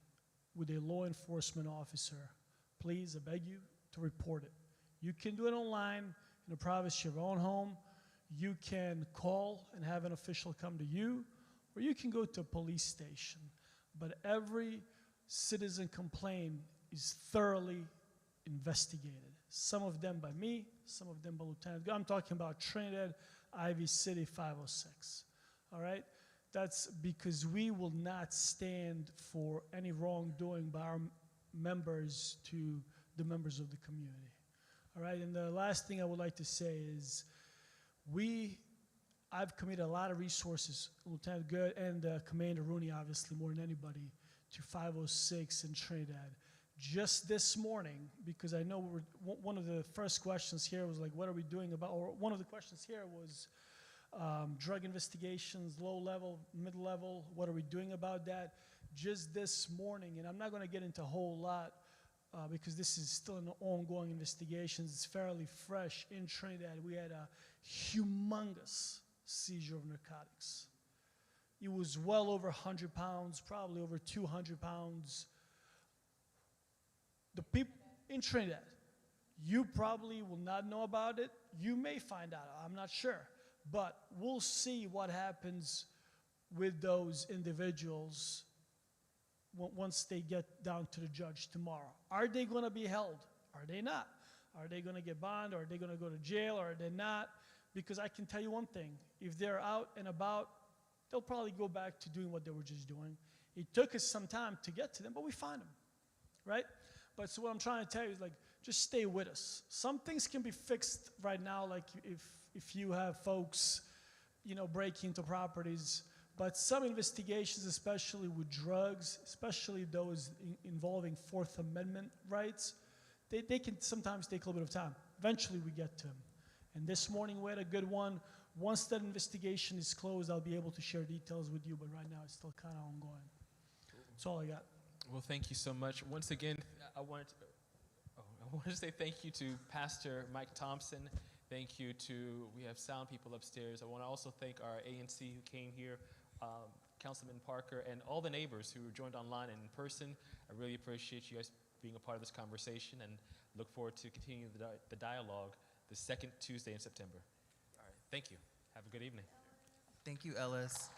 with a law enforcement officer, please, I beg you to report it. You can do it online in the privacy of your own home. You can call and have an official come to you, or you can go to a police station. But every citizen complaint is thoroughly investigated. Some of them by me, some of them by Lieutenant. I'm talking about Trinidad, Ivy City 506. All right? That's because we will not stand for any wrongdoing by our members to the members of the community. All right? And the last thing I would like to say is I've committed a lot of resources, Lieutenant Good and Commander Rooney, obviously, more than anybody, to 506 in Trinidad. Just this morning, because I know one of the first questions here was like, what are we doing about, or one of the questions here was drug investigations, low level, mid level, what are we doing about that? Just this morning, and I'm not going to get into a whole lot because this is still an ongoing investigation, it's fairly fresh in Trinidad. We had a humongous seizure of narcotics. It was well over 100 pounds, probably over 200 pounds. The people in Trinidad, you probably will not know about it. You may find out, I'm not sure. But we'll see what happens with those individuals once they get down to the judge tomorrow. Are they going to be held? Are they not? Are they going to get bond? Are they going to go to jail? Or are they not? Because I can tell you one thing. If they're out and about, they'll probably go back to doing what they were just doing. It took us some time to get to them, but we find them, right? But so what I'm trying to tell you is, like, just stay with us. Some things can be fixed right now, like if you have folks, breaking into properties. But some investigations, especially with drugs, especially those involving Fourth Amendment rights, they can sometimes take a little bit of time. Eventually, we get to them. And this morning, we had a good one. Once that investigation is closed, I'll be able to share details with you, but right now, it's still kind of ongoing. That's all I got. Well, thank you so much. Once again, I wanted to say thank you to Pastor Mike Thompson. Thank you to, we have sound people upstairs. I want to also thank our ANC who came here, Councilman Parker, and all the neighbors who joined online and in person. I really appreciate you guys being a part of this conversation and look forward to continuing the dialogue the second Tuesday in September. All right, thank you. Have a good evening. Thank you, Ellis.